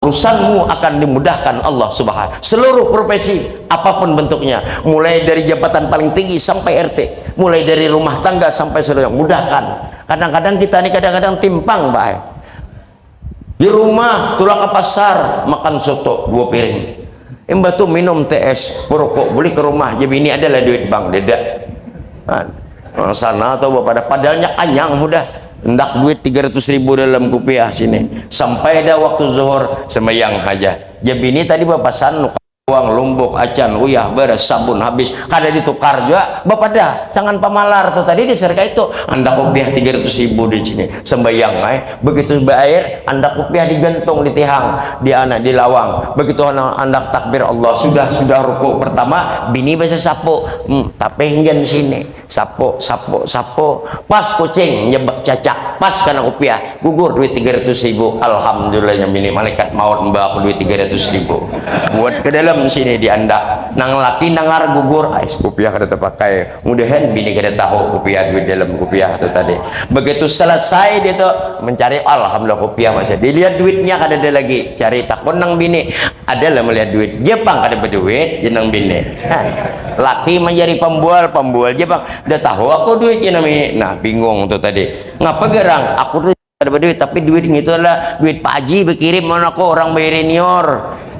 urusanmu akan dimudahkan Allah Subhanahu. Seluruh profesi apapun bentuknya, mulai dari jabatan paling tinggi sampai RT, mulai dari rumah tangga sampai seluruh, mudahkan. Kadang-kadang kita ini kadang-kadang timpang, Pak. Di rumah tulang ke pasar makan soto 2 piring, mbak tuh minum TS, merokok, beli ke rumah, jadi ini adalah duit bang deda sana atau pada padahal anyang udah hendak duit 300.000 dalam rupiah sini sampai ada waktu zuhur sembahyang aja. Jadi ini tadi bapak sanu uang lumbuk acan uyah beres sabun habis kada ditukar juga bapak dah jangan pamalar tuh tadi di serka itu anda rupiah 300.000 di sini sembahyang begitu bayar anda rupiah digantung di tihang di anak di lawang begitu anda takbir Allah sudah ruku pertama bini bisa sapu tapi hingga di sini sapu pas kucing nyebak cacak pas karena rupiah gugur duit 300.000 alhamdulillahnya bini malaikat maut mbak aku duit 300.000 buat ke dalam sini di anda nang laki nangar gugur ais rupiah kada terpakai mudahan bini kada tahu rupiah duit dalam rupiah itu tadi begitu selesai dia tuh mencari alhamdulillah rupiah masih dilihat duitnya kada ada lagi cari takut nang bini adalah melihat duit Jepang kada berduit jenang bini laki menjadi pembual Jepang udah tahu aku duitnya namanya nah bingung tuh tadi ngapa gerang aku tuh ada duit tapi duit itu adalah duit Pak Haji berkirim mana kok orang bayar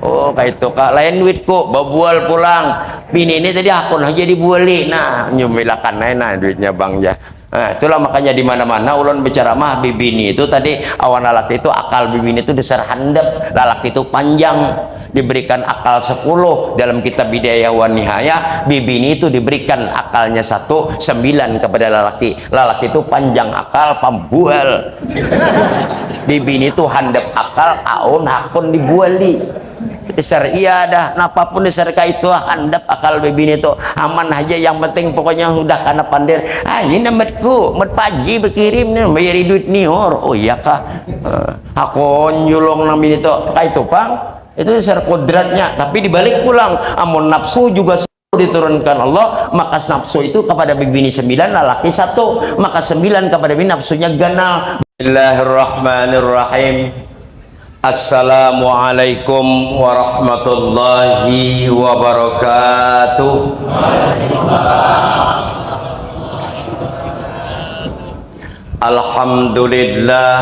oh kayak itu kak lain duitku babual pulang bini ini tadi akun aja dibuali nah nyumilakan nah duitnya bang ya nah itulah makanya di mana-mana ulun bicara mah bibini itu tadi awan lalaki itu akal bibini itu dasar handap lalaki itu panjang diberikan akal 10 dalam kitab Bidayah wan Nihayah bibini itu diberikan akalnya 9 kepada lalaki itu panjang akal pembual bibini itu handap akal aun hakun dibuali dasar iya dah apapun dasar itu handap akal bibini itu aman aja yang penting pokoknya udah karena pandir ini namatku mat pagi berkirim nih bayari duit nihor oh iya kah aku nyulong namin itu kayak itu pang itu dasar kodratnya tapi dibalik pulang amun nafsu juga diturunkan Allah maka nafsu itu kepada bibini 9 lelaki 1 maka 9 kepada bini nafsunya ganal. Bismillahirrahmanirrahim. Assalamualaikum warahmatullahi wabarakatuh. Alhamdulillah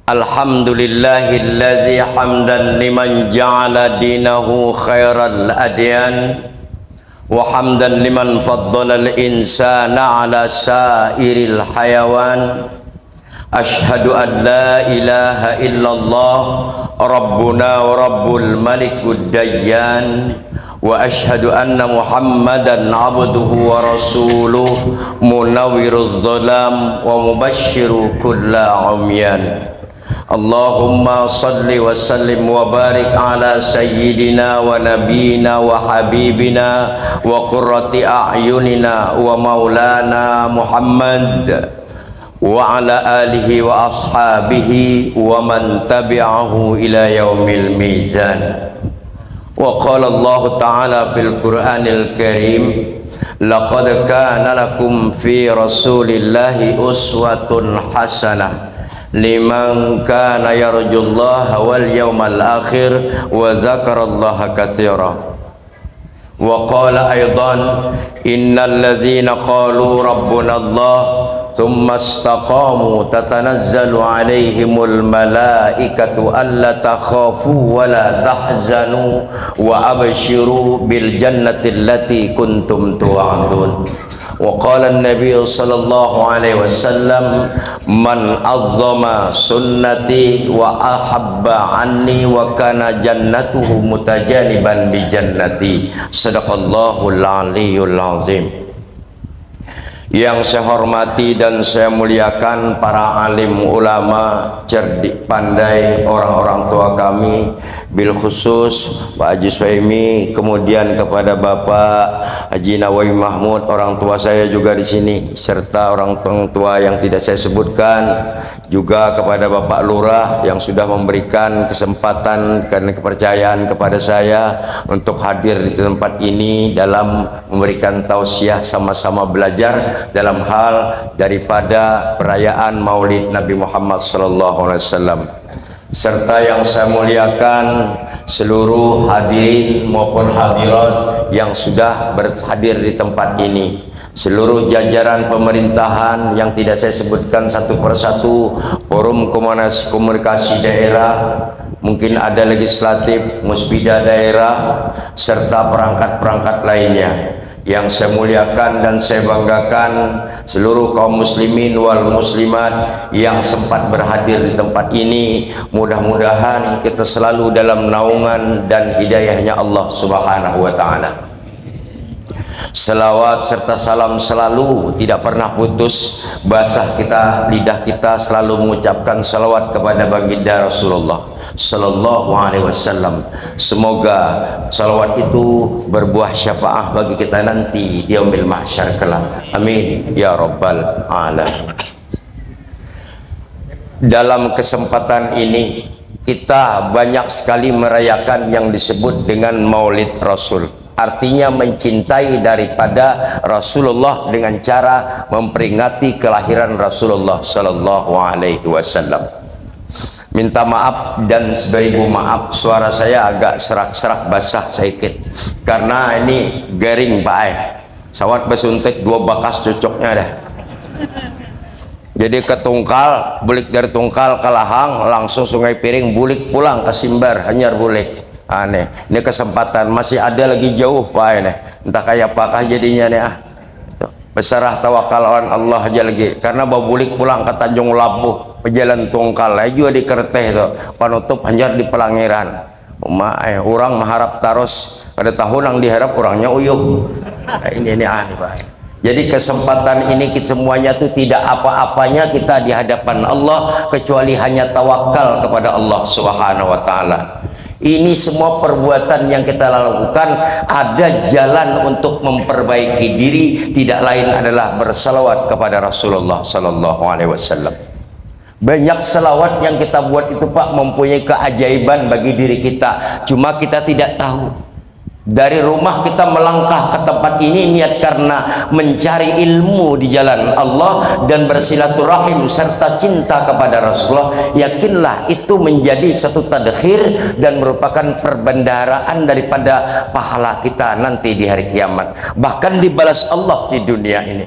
alhamdulillahilladzi hamdan liman ja'ala dinahu khairal adyan wa hamdan liman faddala al-insana ala sairil hayawan. Ashhadu an la ilaha illallah rabbuna wa rabbul malikud dayyan wa ashhadu anna muhammadan abduhu wa rasuluh munawwiruz zalam wa mubashiru kulla umyan. Allahumma salli wa sallim wa barik ala sayyidina wa nabiyina wa habibina wa qurrati a'yunina wa maulana Muhammad wa ala alihi wa ashabihi wa man tabi'ahu ila yaumil mizan. Wa qala Allah ta'ala fil Qur'anil Karim laqad kana lakum fi rasulillahi uswatun hasanah liman kana yarjullaha wal yawmal akhir wa dzakarallaha katsira. Wa qala aidan innal ladzina qalu rabbuna Allah thumma istaqamu tatanazzalu alaihimul malaikatu alla takhafu wa la tahzanu wa abshiru bil jannati allati kuntum tu'adun. Wa qala an-nabiy sallallahu alaihi wasallam man azzama sunnati wa ahabba anni wa kana jannatuhu mutajaniban bi jannati. Sadaqallahul aliyyul azim. Yang saya hormati dan saya muliakan para alim ulama, cerdik pandai, orang-orang tua kami, bil khusus Pak Haji Suhaimi, kemudian kepada Bapak Haji Nawawi Mahmud, orang tua saya juga di sini, serta orang tua yang tidak saya sebutkan, juga kepada Bapak Lurah yang sudah memberikan kesempatan dan kepercayaan kepada saya untuk hadir di tempat ini dalam memberikan tausiah sama-sama belajar dalam hal daripada perayaan Maulid Nabi Muhammad sallallahu alaihi wasallam. serta yang saya muliakan seluruh hadirin maupun hadirat yang sudah berhadir di tempat ini, seluruh jajaran pemerintahan yang tidak saya sebutkan satu persatu, forum komunikasi daerah, mungkin ada legislatif, musbida daerah, serta perangkat-perangkat lainnya. Yang saya muliakan dan saya banggakan seluruh kaum muslimin wal muslimat yang sempat berhadir di tempat ini. Mudah-mudahan kita selalu dalam naungan dan hidayahnya Allah Subhanahu wa ta'ala. Selawat serta salam selalu tidak pernah putus basah kita, lidah kita selalu mengucapkan salawat kepada baginda Rasulullah sallallahu alaihi wasallam. Semoga salawat itu berbuah syafaah bagi kita nanti di yaumil mahsyar kelak. Amin ya rabbal alamin. Dalam kesempatan ini kita banyak sekali merayakan yang disebut dengan Maulid Rasul. Artinya mencintai daripada Rasulullah dengan cara memperingati kelahiran Rasulullah sallallahu alaihi wasallam. Minta maaf dan seberibu maaf, suara saya agak serak-serak basah sedikit karena ini garing Pak sawat besuntik dua bakas cocoknya dah. Jadi ke Tungkal, bulik dari Tungkal ke Lahang, langsung Sungai Piring, bulik pulang ke Simbar, hanyar bulik. Aneh, ini kesempatan masih ada lagi jauh Pak ini. Entah kayak apakah jadinya nih Besarah tawakal on Allah aja lagi, karena bawa bulik pulang ke Tanjung Labuh, pejalan Tungkal, juga di Kerteh tuh, penutup hanyar di Pelangiran. Orang mengharap terus pada tahun yang diharap orangnya uyuh. Ini Pak. Jadi kesempatan ini kita semuanya tuh tidak apa-apanya kita di hadapan Allah kecuali hanya tawakal kepada Allah Subhanahu wa taala. Ini semua perbuatan yang kita lakukan ada jalan untuk memperbaiki diri, tidak lain adalah bersalawat kepada Rasulullah sallallahu alaihi wasallam. Banyak salawat yang kita buat itu Pak mempunyai keajaiban bagi diri kita, cuma kita tidak tahu. Dari rumah kita melangkah ke tempat ini niat karena mencari ilmu di jalan Allah dan bersilaturahim serta cinta kepada Rasulullah. Yakinlah itu menjadi satu tadkhir dan merupakan perbendaharaan daripada pahala kita nanti di hari kiamat, bahkan dibalas Allah di dunia ini.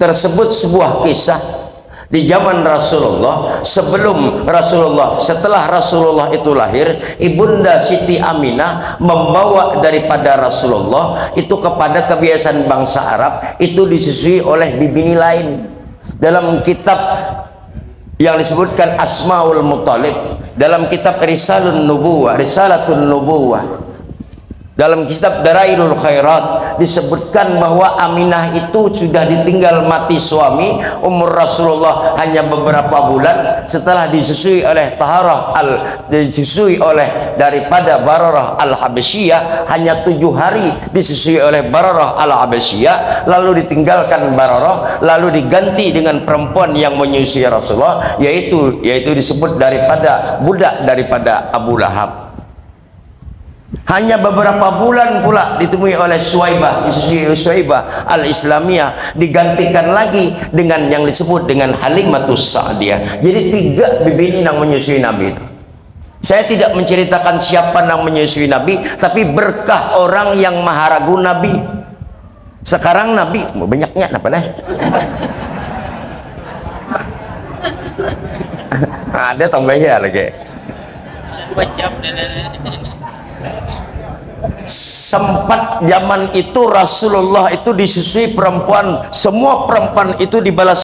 Tersebut sebuah kisah di zaman Rasulullah, sebelum Rasulullah, setelah Rasulullah itu lahir, Ibunda Siti Aminah membawa daripada Rasulullah itu kepada kebiasaan bangsa Arab itu disusui oleh bibini lain. Dalam kitab yang disebutkan Asmaul Muttalib, dalam kitab Risalatun Nubuwah, dalam kitab Darailul Khairat disebutkan bahwa Aminah itu sudah ditinggal mati suami, umur Rasulullah hanya beberapa bulan setelah disusui oleh disusui oleh daripada Bararah Al-Habasyiyah, hanya 7 hari disusui oleh Bararah Al-Habasyiyah, lalu ditinggalkan Bararah, lalu diganti dengan perempuan yang menyusui Rasulullah, yaitu disebut daripada budak daripada Abu Lahab. Hanya beberapa bulan pula ditemui oleh Suwaibah Al-Islamiyah, digantikan lagi dengan yang disebut dengan Halimatus Sa'diyah. Jadi 3 bibini yang menyusui Nabi itu. Saya tidak menceritakan siapa yang menyusui Nabi, tapi berkah orang yang maha ragu Nabi. Sekarang Nabi banyaknya apa nih? Ada tambahnya lagi. Sempat zaman itu Rasulullah itu disusui perempuan, semua perempuan itu dibalas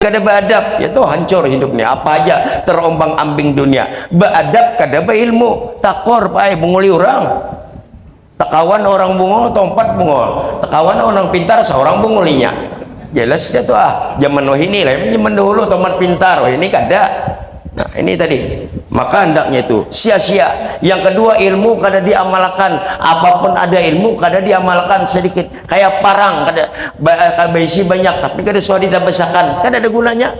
kada beradab ya tuh hancur hidupnya, apa aja terombang-ambing dunia. Beradab kada beilmu, takor pae bunguli orang. Takawan orang bungol, tompat bungol. Takawan orang pintar, seorang bungulinya. Jelas dia tuh zaman ini lah, zaman dahulu tomat pintar, ini kada. Nah ini tadi, maka hendaknya itu sia-sia. Yang kedua, ilmu kada diamalkan. Apapun ada ilmu kada diamalkan sedikit, kayak parang kada berisi banyak tapi kada suah ditabasakan, kada ada gunanya.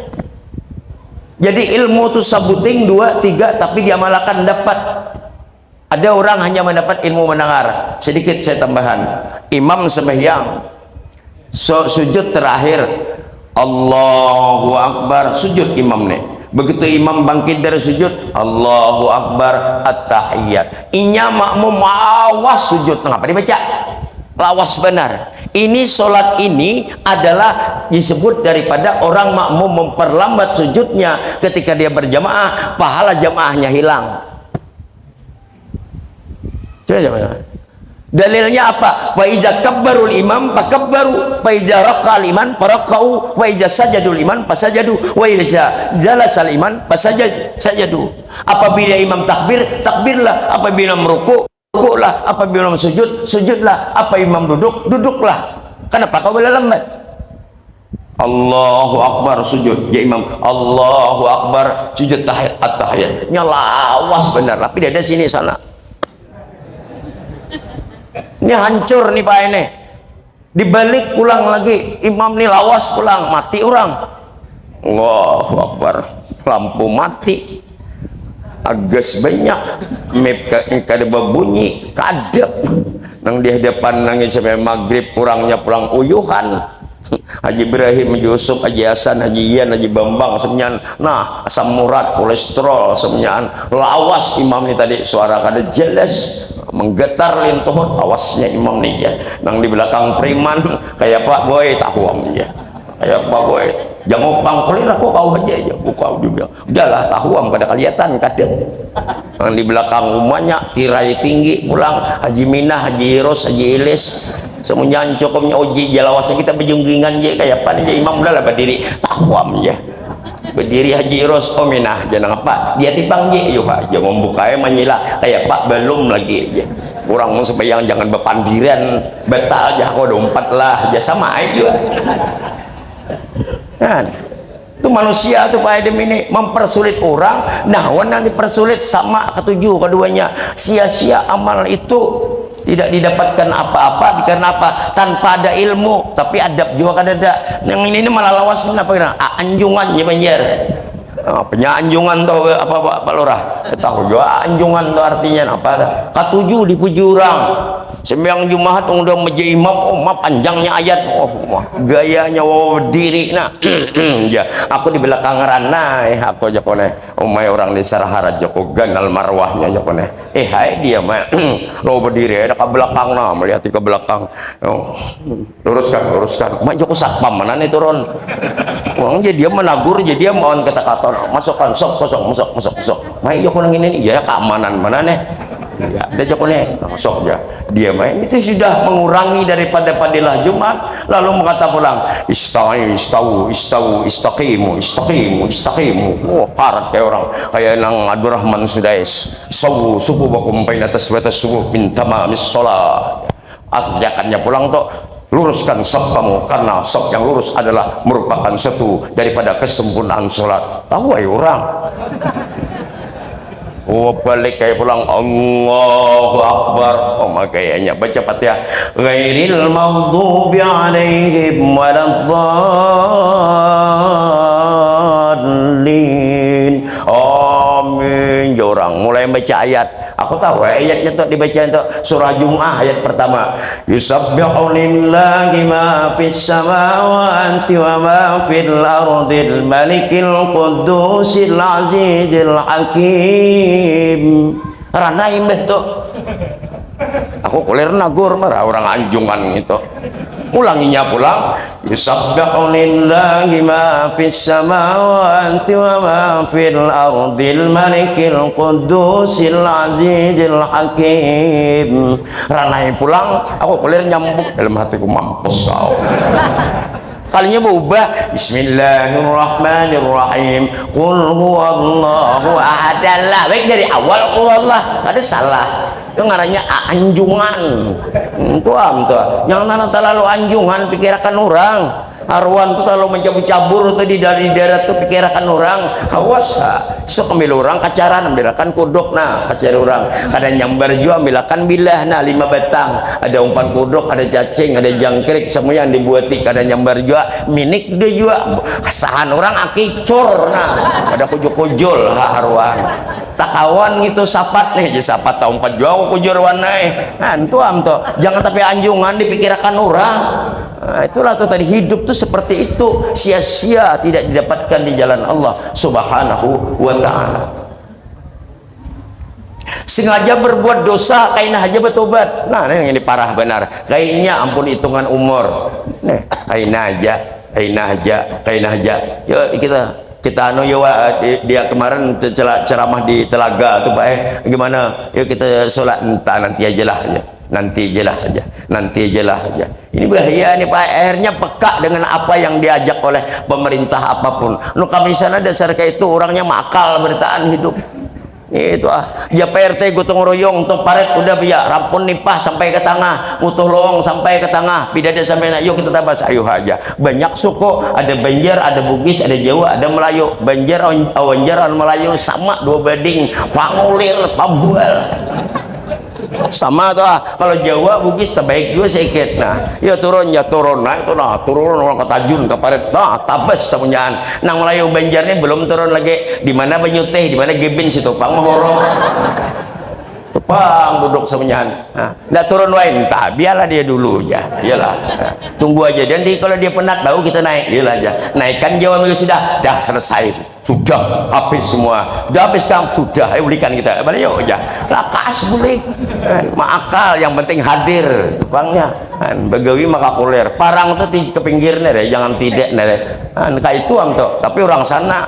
Jadi ilmu itu sabuting 2, 3 tapi diamalkan dapat. Ada orang hanya mendapat ilmu mendengar. Sedikit saya tambahan, imam sembahyang sujud terakhir Allahu Akbar, sujud imam nih. Begitu imam bangkit dari sujud, Allahu Akbar, at-tahiyyat. Inya makmum awas sujud, kenapa dibaca? Lawas benar. Ini solat ini adalah disebut daripada orang makmum memperlambat sujudnya ketika dia berjamaah, pahala jamaahnya hilang. Coba. Dalilnya apa? Wa iza kabbarul imam fakabbaru, wa iza raqal iman faraqau, wa iza sajadul iman fasajadu, wa iza jalasal iman fasajadu. Apabila imam takbir, takbirlah. Apabila meruku, rukuklah. Apabila sujud, sujudlah. Apa imam duduk, duduklah. Kenapa kau boleh lambat? Allahu Akbar sujud, ya imam Allahu Akbar sujud at-tahiyat. Nyalawas benar, tapi dia ada sini sana. Ini hancur nih Pak ini. Dibalik pulang lagi, imam nih lawas pulang, mati orang. Allahu Akbar, lampu mati, agas banyak, map kada berbunyi, kadep. Nang di hadapan nangis sampai maghrib, kurangnya pulang uyuhan. Haji Ibrahim, Haji Yusuf, Haji Hasan, Haji Ian, Haji Bambang semuanya, nah asam urat, kolesterol semuanya, lawas imam ini tadi, suara kada jelas, menggetar lintuh, awasnya imam nih ya. Nang di belakang preman kayak Pak Boy tahuam ya, kayak Pak Boy jamu pangkulir aku kau aja buka juga, udahlah tahuam kada kelihatan kadang. Nang di belakang rumahnya tirai tinggi pulang Haji Minah, Haji Iros, Haji Ilis semuanya cukupnya uji jalawasnya kita berjunggingan je kayak apa nih imam udah lah berdiri tahuam ya, berdiri Haji Iros Minah jangan apa dia tipang je yuk Pak jangan membukanya menyila kayak Pak belum lagi ya. Kurang mau sembahyang jangan berpandiran betal jah kau dompat lah aja sama aja kan. Itu manusia tuh Pak Edem ini mempersulit orang, nah yang dipersulit sama ketujuh keduanya, sia-sia amal itu tidak didapatkan apa-apa karena apa? Tanpa ada ilmu, tapi adab juga kan ada. Yang ini malah lawas apa kira? Anjungan ya banjir. Penyanjungan tuh apa Pak Lurah? Tahu juga anjungan tuh artinya apa? Ketujuh dipuji orang. Sembahyang Jumat udah menjadi imam, panjangnya ayat, gayanya berdiri nah. Ya, aku di belakang rana aku jokone umay orang di Sarahara joko ganal marwahnya jokone hai dia mah lo berdiri ada ke belakang nah melihat ke belakang luruskan mah joko satpam mana nih turun orang jadi dia menagur jadi dia mohon kata-kata masukkan sok masuk mah joko nang ini ya keamanan mana nih ya dia jokone masuk ya dia main itu sudah mengurangi daripada fadilah Jumat lalu mengata pulang istaqimu parat kayak orang kayak nang Abdurrahman Sudais subuh bakum baina tasbatas subuh min tamamis shalah ajakannya pulang tuh luruskan saf kamu karena saf yang lurus adalah merupakan satu daripada kesempurnaan sholat. Tahu ya orang balik kayak pulang Allahu Akbar kayaknya baca Fatihah ghairil maghdubi alaihim waladdallin amin. Orang mulai baca ayat, aku tahu ayatnya tuh dibaca itu surah Jum'ah ayat pertama yusabbihu lillahi ma fis samawati wa ma fil ardil malikil qudusil azizil hakim. Rana imbah tuh aku kulir nagur marah orang anjungan gitu ulanginya pulang yusabbihu lillahi ma fis samawati wa ma fil ardil malikil qudusil azizil hakim. Ranai pulang aku kulir nyambung dalam hatiku mampus kau sekalinya berubah Bismillahirrahmanirrahim qul huwallahu ahad. Baik dari awal qul Allah ada salah. Itu ngarannya anjungan. Itu jangan terlalu anjungan pikirkan orang. Arwan tuh kalau mencabur-cabur tuh di dari darat tuh pikirkan orang awas so ambil orang kacaran ambilkan kodok nah kacar orang ada nyambar juga ambilkan bilah nah 5 batang ada umpan kodok ada cacing ada jangkrik semua yang dibuati ada nyambar juga minik dia juga kesahan orang akicor nah ada kujul-kujul Arwan tak kawan gitu sapat nih jadi sapat tahun 4 jauh kujur warna nah itu tuh jangan tapi anjungan dipikirkan orang. Nah, itulah tuh tadi hidup tuh seperti itu sia-sia tidak didapatkan di jalan Allah Subhanahu wa ta'ala. Sengaja berbuat dosa kayaknya aja bertobat. Nah ini parah benar kayaknya ampun hitungan umur nih kayaknya aja yuk kita anu ya dia kemarin ceramah di Telaga tuh Pak gimana yuk kita sholat nanti aja lah ini bahaya nih Pak akhirnya peka dengan apa yang diajak oleh pemerintah apapun lu kami sana dasar kayak itu orangnya makal bertahan hidup itu ya PRT gotong royong untuk paret udah biar rampun nipah sampai ke tengah utuh lowong sampai ke tengah bidada sampai yuk kita tabas ayo aja banyak suku ada Banjar ada Bugis ada Jawa ada Melayu Banjar Melayu sama dua bading pangulir pambual sama tuh kalau Jawa Bugis terbaik juga sedikit nah ya turun nah itu nah turun orang ke Tajun ke Paret nah tabes semuanya nang Melayu Banjarnya belum turun lagi di mana Banyu Teh di mana Gebin situ Pang Mahoro Pang duduk semuanya nah turun wain tak biarlah dia dulu ya iyalah tunggu aja dan kalau dia penat baru kita naik iyalah aja naikkan Jawa Minggu sudah selesai sudah habis semua udah habis kamu sudah ayo belikan kita balik yuk aja lakas boleh makal yang penting hadir bangnya begawi maka kuler parang tuh ke pinggirnya deh jangan tidak deh kayak itu tuh tapi orang sana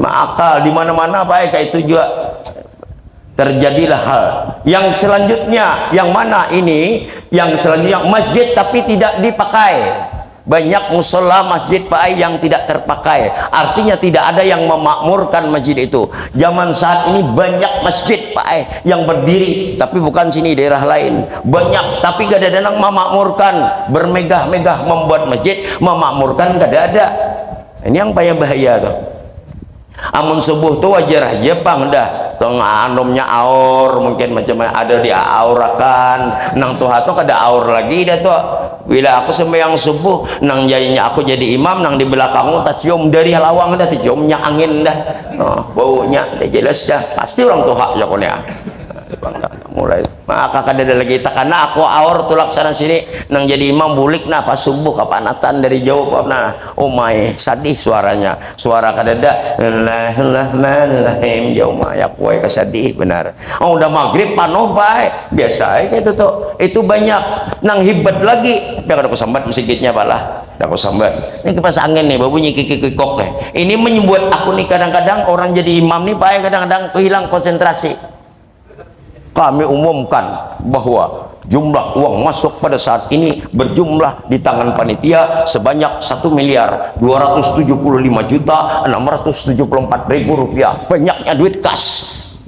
makal di mana-mana baik kayak itu juga terjadilah hal yang selanjutnya yang mana ini yang selanjutnya masjid tapi tidak dipakai banyak musola masjid Pak yang tidak terpakai artinya tidak ada yang memakmurkan masjid itu zaman saat ini banyak masjid Pak yang berdiri tapi bukan sini daerah lain banyak tapi gak ada yang memakmurkan bermegah-megah membuat masjid memakmurkan gak ada ini yang bahaya tuh amun subuh tuh wajar aja Bang dah tengah anomnya aur mungkin macam ada di aurakan nang tuh atau ada aur lagi dah tuh bila aku sembahyang subuh nang jadinya aku jadi imam nang di belakangmu tak cium dari lawang dah ciumnya angin dah baunya dah jelas dah pasti orang tuha ya konya mulai maka kada ada lagi tak karena aku aur tulak sana sini nang jadi imam bulik nah pas subuh kapanatan dari jauh nah oh my sadih suaranya suara kada ada Bismillahirrahmanirrahim jauh mah ya kue kesadih benar udah maghrib panuh baik biasa kayak itu tuh itu banyak nang hibat lagi biar ada kusambat musiknya palah ada kusambat ini kipas angin nih bunyi kikik-kikok nih ini membuat aku nih kadang-kadang orang jadi imam nih baik kadang-kadang kehilang konsentrasi. Kami umumkan bahwa jumlah uang masuk pada saat ini berjumlah di tangan panitia sebanyak 1.275.674.000 rupiah banyaknya duit kas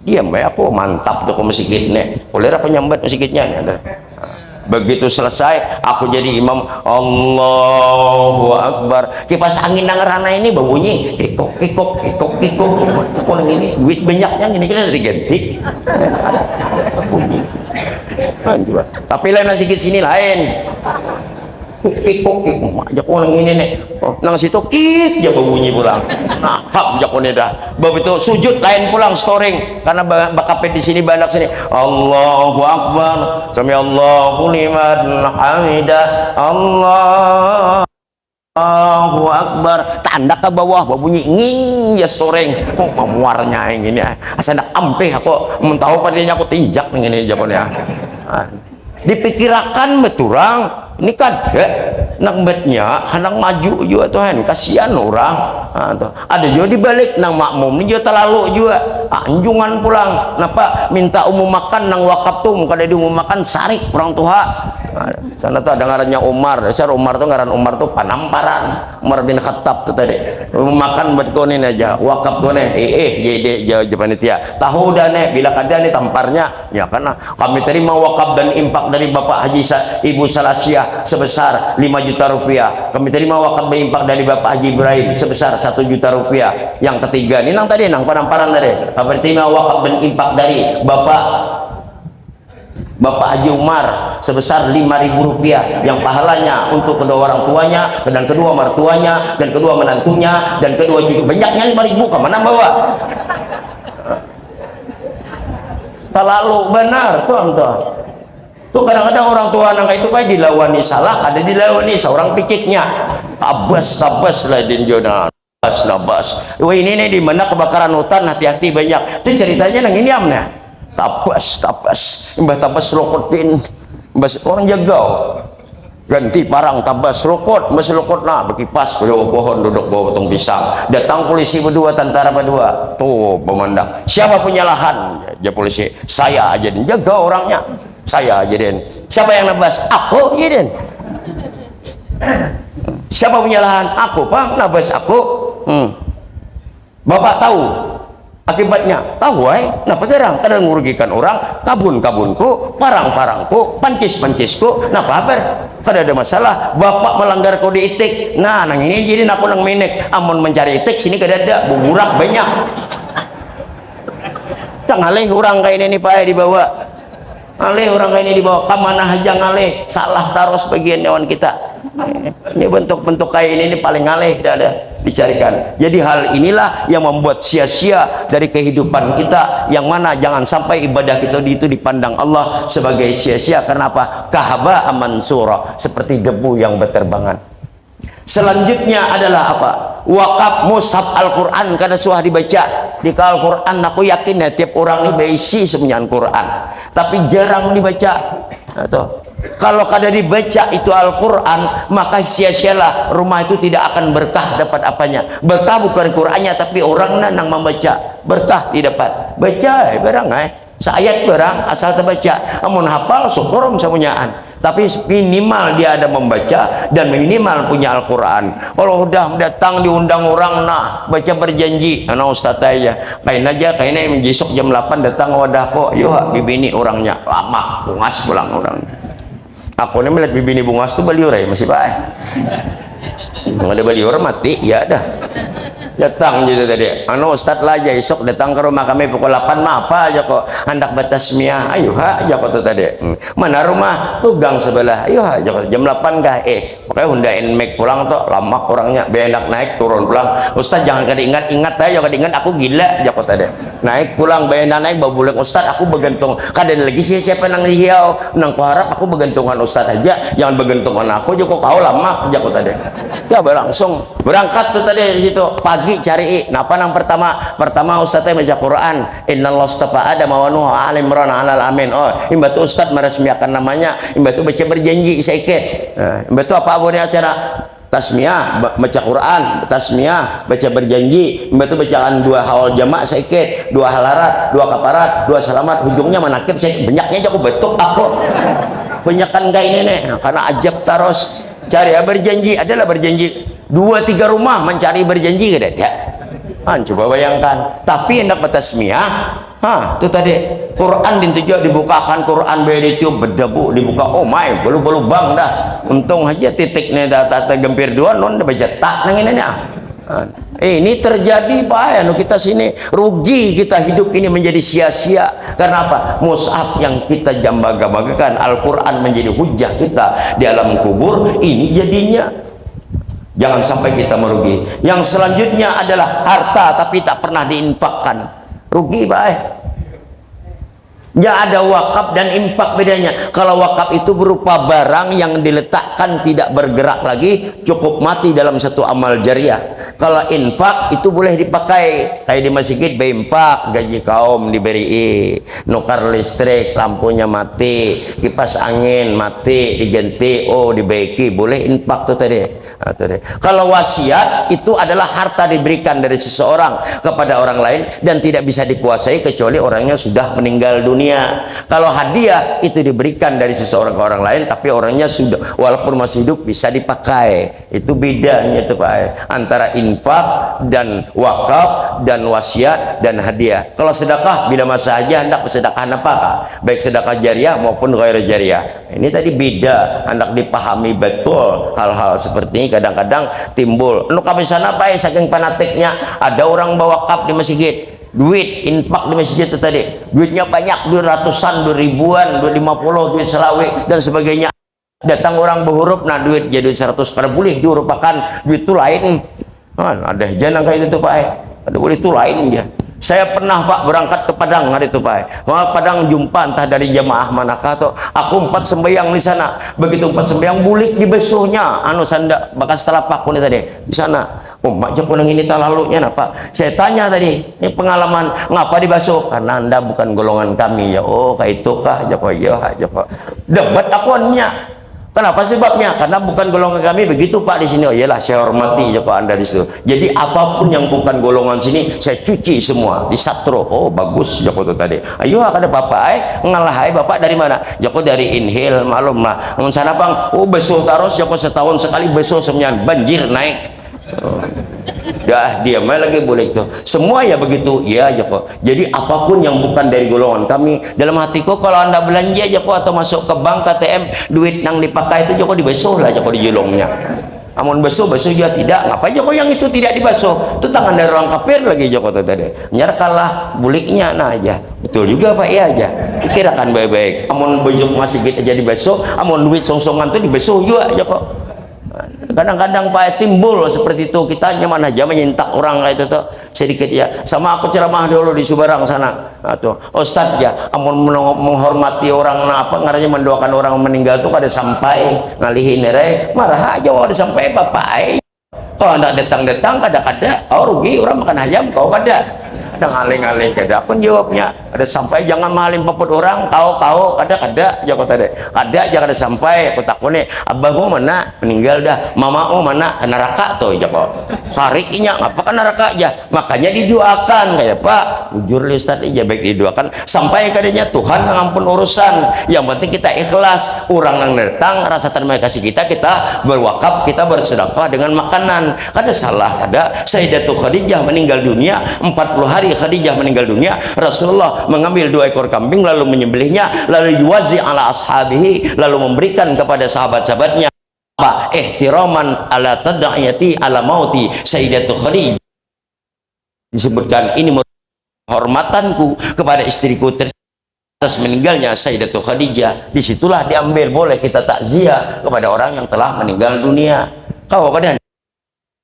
diam ya aku mantap tuh ke masjid nih boleh apa nyambat masjidnya begitu selesai aku jadi imam Allahu Akbar kipas angin nang rana ini berbunyi kikok ini duit banyaknya ini kita diganti bunyi tapi lain nasi sini lain kikok aja orang ini nih nang situ kik aja berbunyi pulang nah hap aja ini dah bab itu sujud lain pulang storing karena bakapet di sini banyak sini Allahu Akbar sami Allahu liman hamidah Allahu Akbar tanda ke bawah berbunyi nging ya storing memuarnya yang ini asal nak ampeh aku mentau padanya aku tinjak ini jawabannya dipikirakan beturang ini kan nang betnya hanang maju juga Tuhan kasihan orang ada juga dibalik nang makmum ini juga terlalu juga anjungan pulang kenapa minta umum makan nang wakaf tuh muka dari umum makan sarik orang tua Sana tuh ada ngarannya Umar. Dasar Umar tuh ngaran Umar tuh panamparan. Umar bin Khattab tuh tadi. Makan buat konin aja. Wakaf kone. Jadi panitia. Tahu dah nih bila kada nih tamparnya. Ya karena kami terima wakaf dan impak dari Bapak Haji Ibu Salasiah sebesar 5 juta rupiah. Kami terima wakaf dan impak dari Bapak Haji Ibrahim sebesar 1 juta rupiah. Yang ketiga nih nang tadi nang panamparan tadi. Kami terima wakaf dan impak dari Bapak Haji Umar sebesar 5.000 rupiah yang pahalanya untuk kedua orang tuanya dan kedua mertuanya dan kedua menantunya dan kedua cucu. Banyaknya 5.000 kemana bawa? Terlalu benar tuan-tuan. Tuh kadang-kadang orang tua nangka itu kayak dilawani salah, ada dilawani seorang piciknya. Tabas lah din jona. Labas. Wah ini nih di mana kebakaran hutan, hati-hati banyak. Itu ceritanya nang ini amna. Tabas mbah tabas rokotin mbah orang jagau ganti parang tabas rokot mbah rokot nah berkipas bawah pohon duduk bawah potong pisang, datang polisi berdua, tentara berdua, tuh memandang siapa punya lahan, ya polisi, saya aja den, jaga orangnya, saya aja den. Siapa yang nabas? Aku ya den. Siapa punya lahan? Aku pak, nabas aku. Bapak tahu akibatnya? Tahu napa jarang kadang merugikan orang, kabunku, parang-parangku, pancis-pancisku, napa haber? Kada ada masalah. Bapak melanggar kode etik. Nah, nang ini jadi aku nang menek, amun mencari etik sini kada ada, buburak banyak. Cang alih orang kayak ini Pak dibawa. Alih orang kayak ini dibawa ke mana aja ngalih, salah taruh bagian nyawan kita. Ini bentuk-bentuk kayak ini paling ngalih, tidak ada dicarikan. Jadi hal inilah yang membuat sia-sia dari kehidupan kita, yang mana jangan sampai ibadah kita itu dipandang Allah sebagai sia-sia. Karena apa? Kahaba amansura, seperti debu yang berterbangan. Selanjutnya adalah apa? Wakaf mushaf Al-Quran karena suah dibaca di Al-Quran. Aku yakin ya tiap orang ini berisi semuanya Al-Quran, tapi jarang dibaca. Atau kalau kada dibaca itu Al-Quran, maka sia-sialah rumah itu, tidak akan berkah. Dapat apanya? Berkah bukan Qurannya, tapi orangnya nang membaca. Berkah didapat. Baca barang seayat barang asal terbaca. Amun hafal syukur semuanyaan, tapi minimal dia ada membaca dan minimal punya Al-Quran. Kalau udah datang diundang orang, nah baca berjanji anak ustaz aja kayaknya menjisok jam 8 datang wadah kok yuk bibini orangnya lama bungas pulang orang. Aku ini melihat bibini bungas tuh baliur masih baik. Ada baliur mati ya ada. Datang gitu tadi, anu ustaz lah aja esok datang ke rumah kami pukul 8 mah apa aja kok hendak batasmiyah, ayo aja kok tuh tadi. Mana rumah tuh gang sebelah, ayo aja kok jam 8 kah pokoknya Honda Nmax pulang tuh lama orangnya, benak naik turun pulang. Ustaz jangan kada ingat aja, kada ingat aku gila aja kok tadi. Naik pulang benak naik babulek ustaz aku bergantung kada lagi siapa nang riau nang kuharap aku bergantungan ustaz aja, jangan bergantungan aku juga kau lama aja kok tadi. Ya langsung berangkat tuh tadi di situ pagi cari. Napa nang pertama ustaznya baca Quran, innallaha astafa Adam wa Nuh ala Imran alal amin. Oh imbatu ustaz meresmikan namanya, imbatu baca berjanji sedikit. Imbatu apa boleh acara tasmiyah baca Quran, tasmiyah baca berjanji, imbatu bacaan 2 hawal jamak sedikit, 2 halarat, 2 kaparat, 2 selamat, ujungnya manakib saya banyaknya aja aku betuk aku banyakan kayak ini nih. Karena ajab taros cari berjanji, adalah berjanji 2-3 rumah mencari berjanji kada ada. Coba bayangkan. Tapi hendak bertasmiyah, itu tadi Quran dibukakan Quran itu berdebu dibuka, oh my belu bang dah. Untung aja titiknya data gempir dua non baca tak nang ini nih. Ini terjadi bahaya kita sini rugi, kita hidup ini menjadi sia-sia. Karena apa? Mushaf yang kita jambag-jambagakan, Al-Quran menjadi hujah kita di alam kubur, ini jadinya. Jangan sampai kita merugi. Yang selanjutnya adalah harta tapi tak pernah diinfakkan, rugi baik. Ya ada wakaf dan infak bedanya. Kalau wakaf itu berupa barang yang diletakkan tidak bergerak lagi, cukup mati dalam satu amal jariah. Kalau infak itu boleh dipakai, kayak di masjid berinfak, gaji kaum diberi, nukar listrik lampunya mati, kipas angin mati diganti, oh dibaiki, boleh infak tuh tadi. Kalau wasiat itu adalah harta diberikan dari seseorang kepada orang lain dan tidak bisa dikuasai kecuali orangnya sudah meninggal dunia. Kalau hadiah itu diberikan dari seseorang ke orang lain tapi orangnya sudah, walaupun masih hidup, bisa dipakai. Itu bedanya tuh Pak, antara infak dan wakaf dan wasiat dan hadiah. Kalau sedekah bila masa haji hendak bersedekah apakah? Baik sedekah jariah maupun ghair jariah. Ini tadi beda, hendak dipahami betul hal-hal seperti ini. Kadang-kadang timbul anu kabisan apa ya, saking fanatiknya ada orang bawa kap di masjid, duit infak di masjid itu tadi, duitnya banyak, duit ratusan, duit ribuan, duit 50, duit selawi dan sebagainya. Datang orang berhuruf, nah duit jadi 100 pada boleh diurupakan duit itu lain. Ada jangan kayak itu Pak, ada boleh itu lain ya. Saya pernah Pak berangkat ke Padang hari itu Pak. Padang jumpa entah dari jamaah manakah tuh. Aku 4 sembahyang di sana. Begitu 4 sembahyang bulik di besuhnya. Anu sanda bekas telapak ini tadi di sana. Mak joko nang ini talalunya napa? Saya tanya tadi, ini pengalaman ngapa dibasuh? Karena Anda bukan golongan kami ya. Oh, kayak itu kah? Joko ya, Joko. Dapat akunnya. Kenapa sebabnya? Karena bukan golongan kami. Begitu Pak di sini. Oh iyalah, saya hormati Joko Anda di situ. Jadi apapun yang bukan golongan sini saya cuci semua di satro. Oh bagus Joko itu tadi. Ayo ada Bapak ngalah Bapak dari mana? Joko dari Inhil, malum lah. Ngun sana Bang. Oh besuh terus Joko, setahun sekali besuh sembilan, banjir naik. Oh. Dah dia main lagi boleh itu. Semua ya begitu. Ya Joko. Jadi apapun yang bukan dari golongan kami, dalam hatiku kalau Anda belanja Joko atau masuk ke bank KTM, duit yang dipakai itu Joko dibasuh lah Joko di julungnya. Amun basuh juga tidak. Ngapa Joko yang itu tidak dibasuh? Itu tangan dari orang kafir lagi Joko tadi. Nyarkalah buliknya nah aja. Betul juga Pak ya aja. Pikirkan baik-baik. Amun bojok masih gitu aja dibasuh, amun duit songsongan itu dibasuh juga Joko. Kadang-kadang Pak timbul seperti itu, kita nyaman aja menyentak orang kayak itu tuh sedikit ya. Sama aku ceramah dulu di Subarang sana. Nah, tuh Ustadz ya, amun menghormati orang apa ngaranya mendoakan orang meninggal tuh kada sampai ngalihin nere, marah aja ada sampai bapak. Kalau anda datang-datang kada-kada, oh rugi orang makan ayam kau kada. Ada ngaling-ngaling kada pun jawabnya. Ada sampai jangan maling peput orang, kau kada Joko tadi. Ada jangan ada sampai aku takuni abahmu mana meninggal dah, mamamu mana neraka tuh Joko. Sarikinya ngapa kan neraka aja. Makanya didoakan kayak Pak. Jujur Ustaz aja baik didoakan sampai kadanya Tuhan ngampun urusan. Yang penting kita ikhlas. Orang yang datang rasa terima kasih kita berwakaf, kita bersedekah dengan makanan. Kada salah ada. Sayyidatul Khadijah meninggal dunia 40 hari. Khadijah meninggal dunia, Rasulullah mengambil 2 ekor kambing lalu menyembelihnya, lalu yuwazi ala ashabihi, lalu memberikan kepada sahabat-sahabatnya apa ihtiraman ala tad'iyati ala mauti Sayyidatul Khadijah. Disebutkan ini hormatanku kepada istriku atas meninggalnya Sayyidatul Khadijah. Disitulah diambil boleh kita takziah kepada orang yang telah meninggal dunia. Kau kadang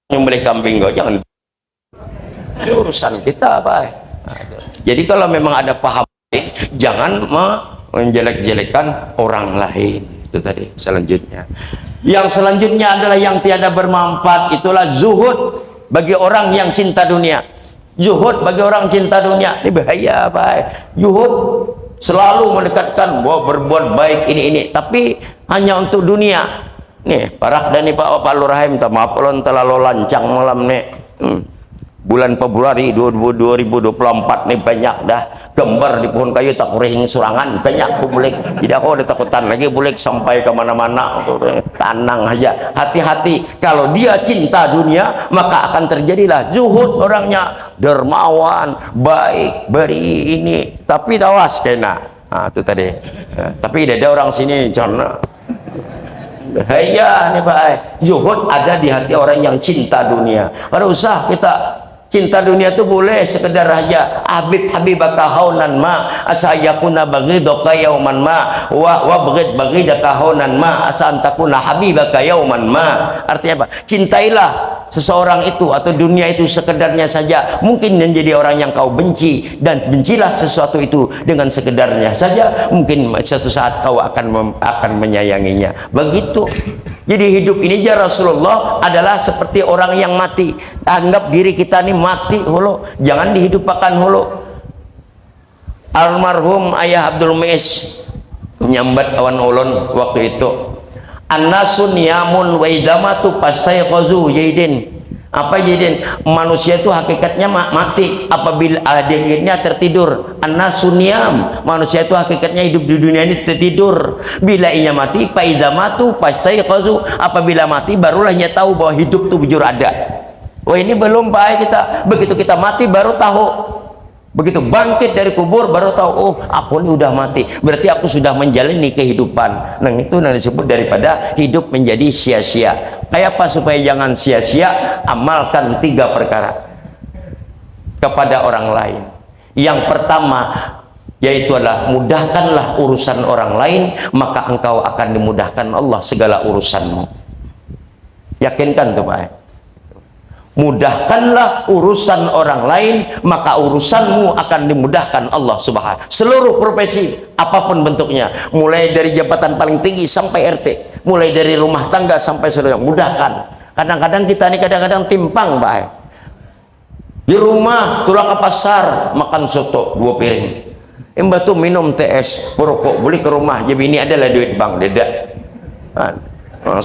menyembelih kambing kau jangan urusan kita Pak. Jadi kalau memang ada paham, jangan menjelek-jelekan orang lain. Itu tadi. Selanjutnya, yang selanjutnya adalah yang tiada bermanfaat. Itulah zuhud bagi orang yang cinta dunia. Zuhud bagi orang cinta dunia ini bahaya Pak. Zuhud selalu mendekatkan bahwa berbuat baik ini tapi hanya untuk dunia. Nih parah dan nih Pak Lurahim, maaf kalau terlalu lancang malam nih. Bulan Februari 2024 nih banyak dah gambar di pohon kayu tak kuring surangan banyak aku bulik. Tidak aku ada takutan lagi bulik sampai kemana-mana. Tenang aja, hati-hati. Kalau dia cinta dunia maka akan terjadilah zuhud, orangnya dermawan, baik, beri ini. Tapi tawas kena. Nah itu tadi. Tapi ada orang sini karena bahaya nih Pak. Zuhud ada di hati orang yang cinta dunia. Kada usah kita cinta dunia itu boleh sekedar aja habibaka haunan ma asayakuna baghidaka yauman ma wa baghidaka haunan ma asantakuna habibaka yauman ma. Artinya apa? Cintailah seseorang itu atau dunia itu sekedarnya saja, mungkin menjadi orang yang kau benci, dan bencilah sesuatu itu dengan sekedarnya saja, mungkin suatu saat kau akan menyayanginya. Begitu. Jadi hidup ini ya Rasulullah adalah seperti orang yang mati. Anggap diri kita ini mati hulu, jangan dihidupkan hulu. Almarhum Ayah Abdul Muiz menyambat awan ulun waktu itu. Annasun yamun wa idamatu pastayqazu jaidin. Apa jadiin? Manusia itu hakikatnya mati apabila akhirnya tertidur. Annasun yam, manusia itu hakikatnya hidup di dunia ini tertidur. Bila ia mati, fa idamatu pastayqazu, apabila mati barulah ia tahu bahwa hidup itu bujur ada. Oh ini belum baik kita. Begitu kita mati baru tahu. Begitu bangkit dari kubur baru tahu, oh aku ini udah mati, berarti aku sudah menjalani kehidupan. Nah itu yang disebut daripada hidup menjadi sia-sia. Kayak apa supaya jangan sia-sia? Amalkan 3 perkara kepada orang lain. Yang pertama yaitu adalah mudahkanlah urusan orang lain, maka engkau akan dimudahkan Allah segala urusanmu. Yakinkan tuh Pak. Mudahkanlah urusan orang lain, maka urusanmu akan dimudahkan Allah Subhanahu. Seluruh profesi apapun bentuknya, mulai dari jabatan paling tinggi sampai RT, mulai dari rumah tangga sampai seluruh, mudahkan. Kadang-kadang kita ini kadang-kadang timpang Pak. Di rumah tulang ke pasar makan soto 2 piring. Mbak tuh minum TS, perokok, beli ke rumah. Jadi ini adalah duit bang, dedak.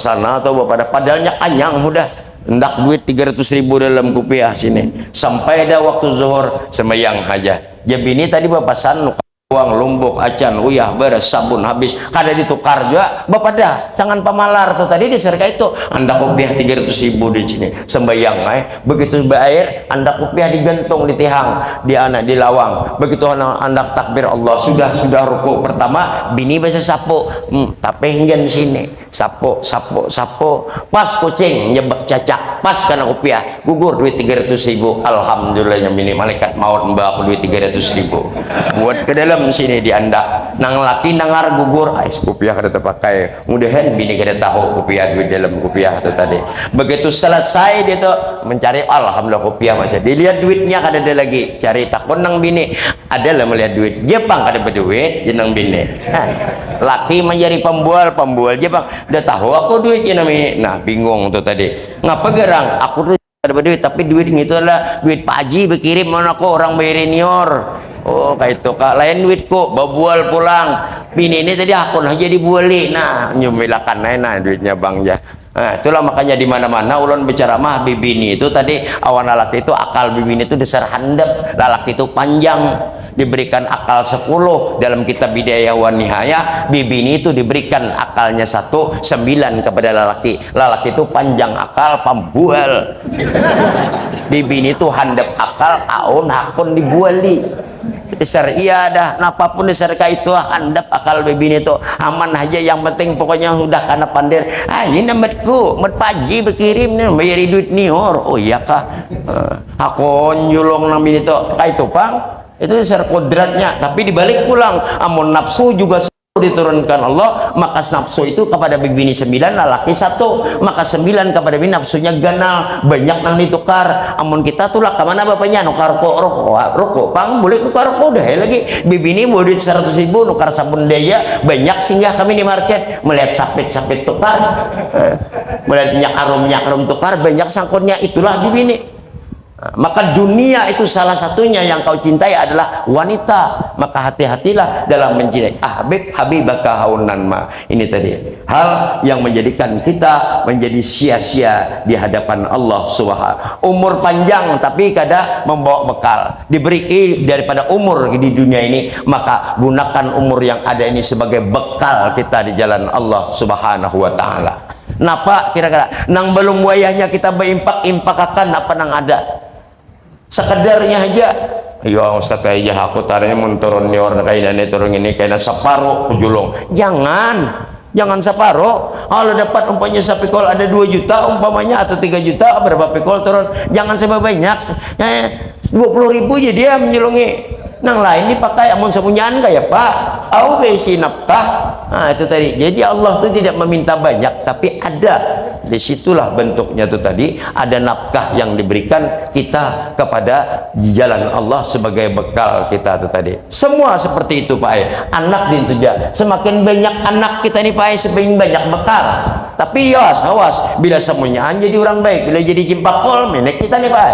Sana atau pada padahal kanyang udah. Hendak duit 300.000 dalam kupiah sini. Sampai ada waktu zuhur sembahyang aja. Jadi ini tadi bapak sanu uang lumbuk acan uyah beres sabun habis kada ditukar juga bapak dah jangan pamalar tuh tadi diserka itu anda kupiah 300.000 di sini sembahyang begitu air anda kupiah digantung di tihang di anak di lawang begitu anda takbir Allah sudah ruku pertama bini bisa sapu tapi hingga di sini sapu pas kucing nyebak cacak pas karena kupiah gugur duit 300.000 alhamdulillah bini malaikat maut mbak aku duit 300.000 buat ke dalam sini di anda nang laki nangar gugur ais kupiah kada terpakai mudahan bini kada tahu kupiah duit dalam kupiah itu tadi begitu selesai dia tuh mencari alhamdulillah kupiah masih dilihat duitnya kada ada lagi cari takut nang bini adalah melihat duit Jepang kada berduit jenang bini laki menjadi pembual Jepang udah tahu aku duitnya nami nah bingung tuh tadi ngapa gerang aku tuh ada berduit tapi duit itu adalah duit Pak Haji berkirim mana kok orang senior. Oh kayak itu kak lain duitku babual pulang bini ini tadi akun aja dibuali nah nyumilakan nah duitnya bang ya nah, itulah makanya di mana-mana ulun bicara mah bibini itu tadi awan lalaki itu akal bibini itu dasar handap lalaki itu panjang diberikan akal 10 dalam kitab Bidayah wa Nihayah bibini itu diberikan akalnya 1 9 kepada lalaki itu panjang akal pembual bibini itu handap akal akun dibuali dasar iya dah apapun dasar itu handap akal bibini itu aman aja yang penting pokoknya udah karena pandir ini namatku mat pagi berkirim nih bayari duit nihor oh iya kah aku nyulong nang bini itu kayak itu pang itu dasar kodratnya tapi dibalik pulang amun nafsu juga diturunkan Allah maka nafsu itu kepada bibini 9 lalaki 1 maka 9 kepada bini nafsunya ganal banyak nang ditukar amun kita tulah kemana bapaknya nukar rokok pang boleh nukar rokok udah lagi bibini mau duit 100.000 nukar sabun daya banyak singgah kami di market melihat sapit tukar melihat minyak arum tukar banyak sangkutnya itulah bibini maka dunia itu salah satunya yang kau cintai adalah wanita maka hati-hatilah dalam mencintai habibaka haunan ma ini tadi hal yang menjadikan kita menjadi sia-sia di hadapan Allah Subhanahu umur panjang tapi kada membawa bekal diberi daripada umur di dunia ini maka gunakan umur yang ada ini sebagai bekal kita di jalan Allah Subhanahu wa taala napa kira-kira nang belum wayahnya kita berimpakan apa nang ada sekedarnya aja ya Ustaz aja aku taranya menturun orang kayak turun ini kayak separuh julung jangan separuh kalau dapat umpamanya sapikol ada 2 juta umpamanya atau 3 juta berapa pikol turun jangan sebanyak 20.000 aja dia menyelungi nang lain dipakai amun sepunyaan kayak Pak aku isi nafkah nah itu tadi jadi Allah itu tidak meminta banyak tapi ada disitulah bentuknya itu tadi ada nafkah yang diberikan kita kepada jalan Allah sebagai bekal kita itu tadi semua seperti itu Pak anak dintuja semakin banyak anak kita nih Pak semakin banyak bekal tapi ya awas bila semuanya jadi orang baik bila jadi cimpakol milik kita nih Pak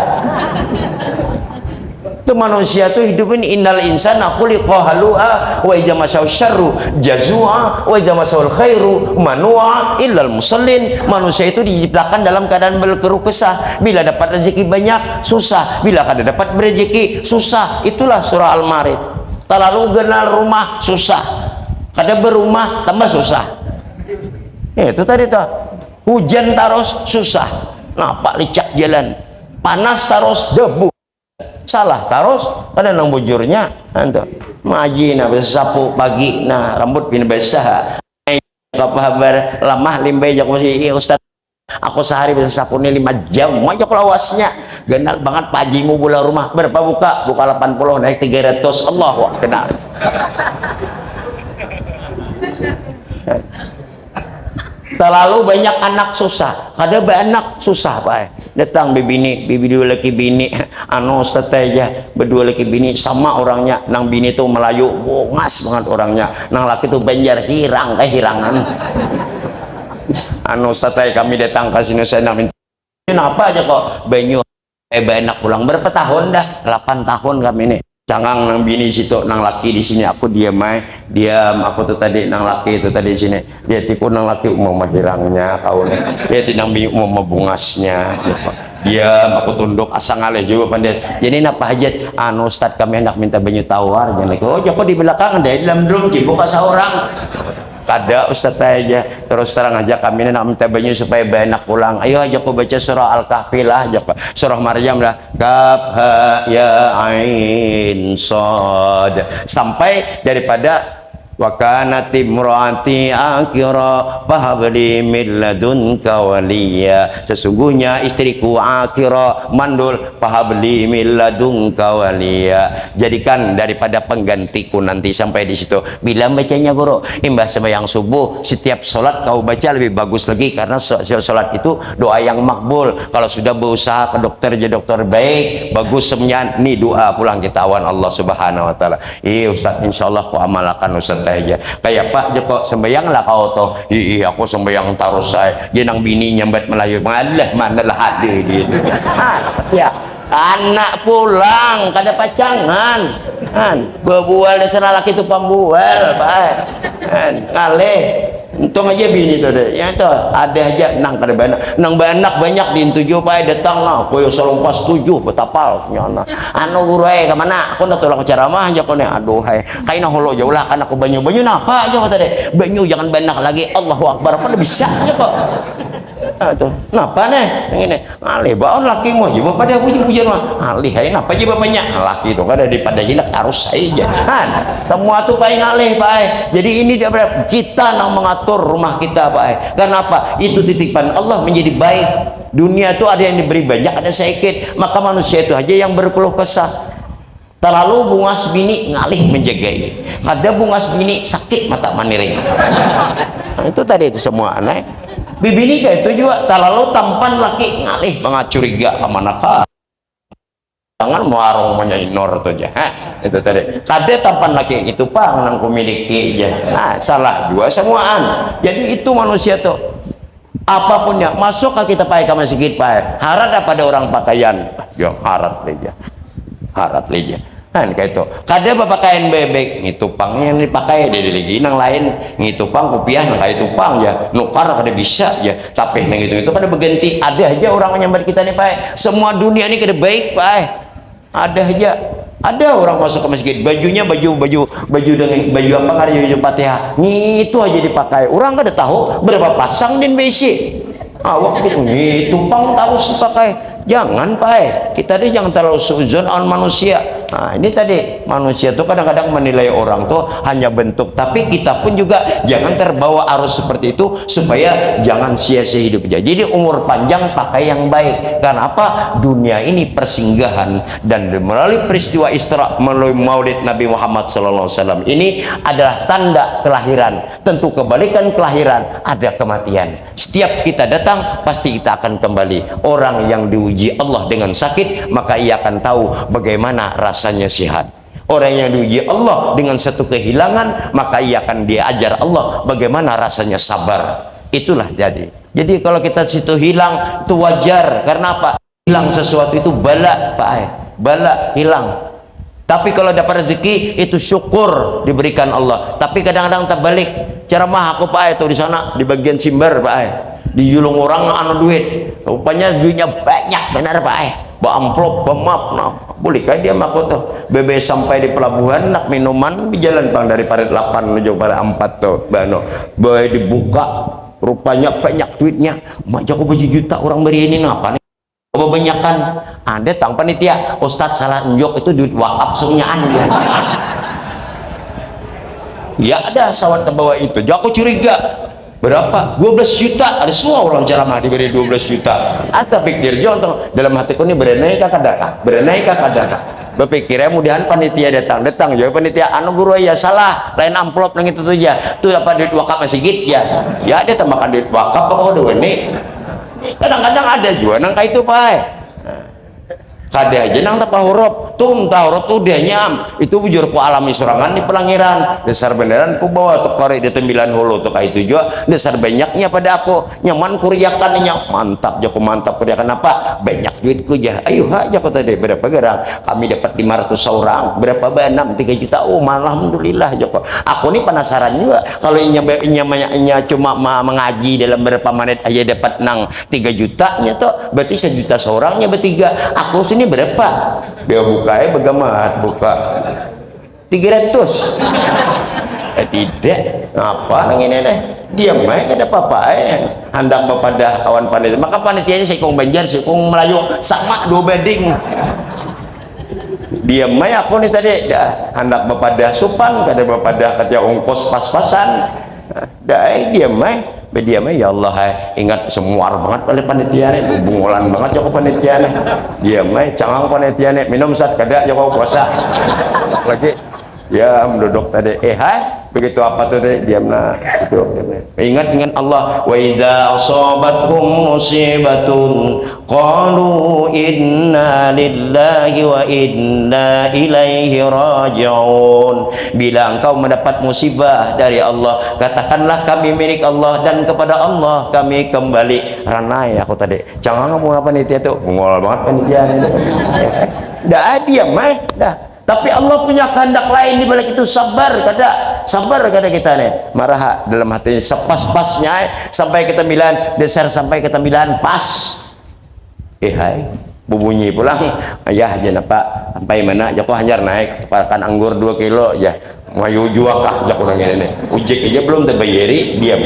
itu Itu manusia tuh hidup ini, innal insana khuliqa halu'a wa idza massahu syarru jazua wa idza massahu khairu manua illal musallin. Manusia itu diciptakan dalam keadaan berkeluh kesah. Bila dapat rezeki banyak, susah. Bila kada dapat rezeki, susah. Itulah surah Al-Ma'arij. Terlalu kenal rumah, susah. Kada berumah, tambah susah. Itu tadi tuh. Hujan terus, susah. Nampak licak jalan. Panas terus, debu. Salah terus pada nang bujurnya anto maji na sapu pagi nah rambut pin basah kabar lamah limbai jak masih ustaz aku sehari bisa sapu ni 5 jam majok lawasnya genal banget pajimu bola rumah berapa buka 80 naik 300 Allah kenal terlalu banyak anak susah kada anak susah Pak datang bibi dua laki bini anu ustaz aja berdua laki bini sama orangnya nang bini tuh Melayu bongas banget orangnya nang laki tuh Banjar hirang hirangan anu ustaz kami datang ke sini saya minta kenapa aja kok banyu enak pulang berapa tahun dah 8 tahun kami ini cangang nang bini situ nang laki di sini aku diam aku tuh tadi nang laki itu tadi di sini dia tipu nang laki umum hirangnya kau nih dia nang bini umum bungasnya diam aku tunduk asal ngalih juga pandai jadi napa hajat anu ustad kami hendak minta banyu tawar jangan oh joko di belakang deh dalam drum buka seorang kada ustaz aja terus terang aja kami nak minta banyu supaya banyak pulang ayo aja aku baca surah Al-Kahfi lah aja surah Maryam lah kaf ha ya ain sad sampai daripada wa kanat imraati akira fahabli min ladunka waliya sesungguhnya istriku akira mandul fahabli min ladunka waliya jadikan daripada penggantiku nanti sampai di situ bila bacanya guru imbas sembahyang subuh setiap sholat kau baca lebih bagus lagi karena sholat itu doa yang makbul kalau sudah berusaha ke dokter jadi dokter baik bagus semuanya nih doa pulang kita awan Allah subhanahu wa ta'ala ustaz insyaallah ku amalkan ustaz aja kayak Pak Joko sembayang lah kau toh aku sembayang taruh saya jenang bini nyambat Melayu malah manalah hadir gitu ya anak pulang kada pacangan berbual dasar laki itu pembual Pak ngaleh untung aja bini tuh deh ya tuh ada aja nang kada banyak di tujuh Pak datang lah koyo selompas 7 betapal nyana anu guru kemana aku nak tolong ceramah aja kau nih aduh kaina holo jauh lah kan aku banyu napa aja kata deh banyu jangan banyak lagi Allahu Akbar apa bisa aja kok tuh napa nih yang ini alih baon laki mau juga pada pujian mah alih napa aja bapaknya laki itu kan daripada jinak harus saja semua tuh paling alih Pak jadi ini dia kita yang mengatur rumah kita Pak karena apa itu titipan Allah menjadi baik dunia itu ada yang diberi banyak ada sedikit maka manusia itu aja yang berkeluh kesah terlalu bungas bini ngalih menjagai ada bungas bini sakit mata maniring itu tadi itu semua aneh bibini kayak itu juga terlalu tampan laki ngalih mengacuriga amanakah jangan warung menyainor tuh aja itu tadi kade tampan laki itu Pak nang kumiliki aja salah juga semuaan jadi itu manusia tuh apapun ya masuk ke kita pakai ke masjid Pak harat pada orang pakaian ya harat leja kan kayak itu kada pakaian bebek ngitupangnya yang dipakai dari lagi nang lain ngitupang kopiah nang kayak tupang ya nukar kada bisa ya tapi nang itu kada berganti ada aja orang menyambar kita nih Pak semua dunia ini kada baik Pak ada aja ada orang masuk ke masjid bajunya baju dengan baju apa kada baju Fatihah itu aja dipakai orang kada tahu berapa pasang din BC waktu ngitupang terus dipakai jangan Pak kita deh jangan terlalu suzon on manusia ini tadi manusia tuh kadang-kadang menilai orang tuh hanya bentuk tapi kita pun juga jangan terbawa arus seperti itu supaya jangan sia-sia hidupnya jadi umur panjang pakai yang baik karena apa dunia ini persinggahan dan melalui peristiwa Isra melalui maulid Nabi Muhammad SAW ini adalah tanda kelahiran tentu kebalikan kelahiran ada kematian setiap kita datang pasti kita akan kembali orang yang diuji Allah dengan sakit maka ia akan tahu bagaimana rasanya sehat orang yang diuji Allah dengan satu kehilangan maka ia akan diajar Allah bagaimana rasanya sabar itulah jadi kalau kita situ hilang itu wajar karena apa hilang sesuatu itu bala Pak bala hilang Tapi kalau dapat rezeki itu syukur diberikan Allah. Tapi kadang-kadang terbalik. Ceramah aku Pak Ai tuh di sana di bagian Simber Pak Ai. Di julung orang anu duit. Rupanya duitnya banyak benar Pak Ai. Bawa amplop, bawa map, nah, boleh kan dia makut tuh. Bebe sampai di pelabuhan nak minuman di jalan Bang dari parit 8 menuju parit 4 tuh. Bano, boy dibuka. Rupanya banyak duitnya. Mak jago baju juta orang beri ini apa nih? Kebanyakan ada tang panitia Ustadz salah unjuk itu duit wakaf sunyaan dia. Ya ada sawat terbawa itu. Jadi aku curiga berapa? 12 juta. Ada semua orang ceramah diberi 12 juta. Atau pikir jonto dalam hatiku ini berenai kakak berpikirnya mudahan panitia datang jadi panitia anu guru ya salah lain amplop nang itu tuh ya tuh apa duit wakaf sedikit ya dia tambahkan duit wakaf apa udah ini. Kadang-kadang ada juga nang kayak itu Pak. Kada aja nang tapa huruf tuh dia nyam itu bujur ku alami sorangan di pelangiran dasar beneran ku bawa tuh korek di 9 hulu tuh kayak itu juga dasar banyaknya pada aku nyaman kuriakan mantap jago mantap kuriakan apa banyak duitku ya ayo aja kok tadi berapa gerang kami dapat 500 orang berapa banam 3 juta alhamdulillah jago aku nih penasaran juga kalau inya cuma mengaji dalam berapa menit aja dapat nang 3 jutanya tuh berarti 1 juta seorangnya bertiga aku sini berapa dia buka bagaimana buka 300 tidak apa nang ini nih dia main ada apa hendak bepada awan panitia maka panitianya sekong Banjar sekong Melayu sama 2 banding dia main aku nih tadi dah hendak bepada supan kada bepada kerja ongkos pas-pasan dah dia main ya Allah ingat semua banget pada panitia nih bungolan banget joko panitia nih dia mah cangang panitia nih minum saat kada joko puasa lagi ya menduduk tadi begitu apa tuh deh diam nah duduk ingat Allah wa idza asabatkum musibatun qalu inna lillahi wa inna ilaihi raji'un bila engkau mendapat musibah dari Allah katakanlah kami milik Allah dan kepada Allah kami kembali ranai aku tadi jangan ngomong apa nih tuh bungol banget panitia dah diam dah tapi Allah punya kehendak lain di balik itu sabar kada kita nih marah dalam hati sepas-pasnya sampai ke 9 dasar sampai ke 9 pas bubunyi pulang ayah aja pak sampai mana joko hajar naik pakan anggur 2 kilo ya mayu jual kah joko nang ini ujek aja belum terbayari diam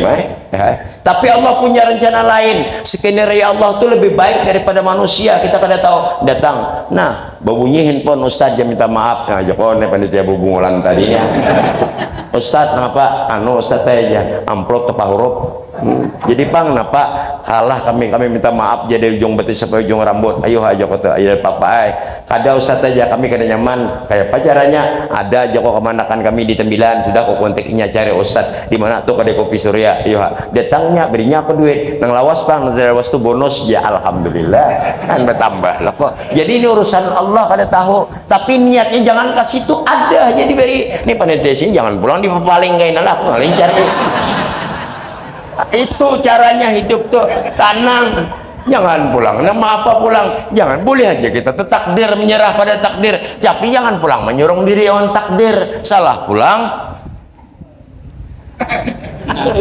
tapi Allah punya rencana lain skenario Allah itu lebih baik daripada manusia kita kada tahu datang nah babunyi handphone Ustadz dia minta maaf nah joko nih panitia bubungulan tadinya Ustadz kenapa Ustadz aja amplop tepa huruf jadi bang napa kalah kami minta maaf jadi ujung betis sampai ujung rambut ayo aja kota ayo papa kada Ustadz aja kami kada nyaman kayak apa caranya ada aja kok kemanakan kami di Tembilan sudah kok kontaknya cari Ustadz di mana tuh kada kopi surya ayo datangnya berinya aku duit nang lawas bang nang lawas tuh bonus ya alhamdulillah kan bertambah lah kok jadi ini urusan Allah kada tahu tapi niatnya jangan kasih tuh ada aja diberi ini panitia sini jangan pulang di paling kayak lah paling cari itu caranya hidup tuh tenang jangan pulang nama apa pulang jangan boleh aja kita takdir menyerah pada takdir tapi jangan pulang menyurung diri on takdir salah pulang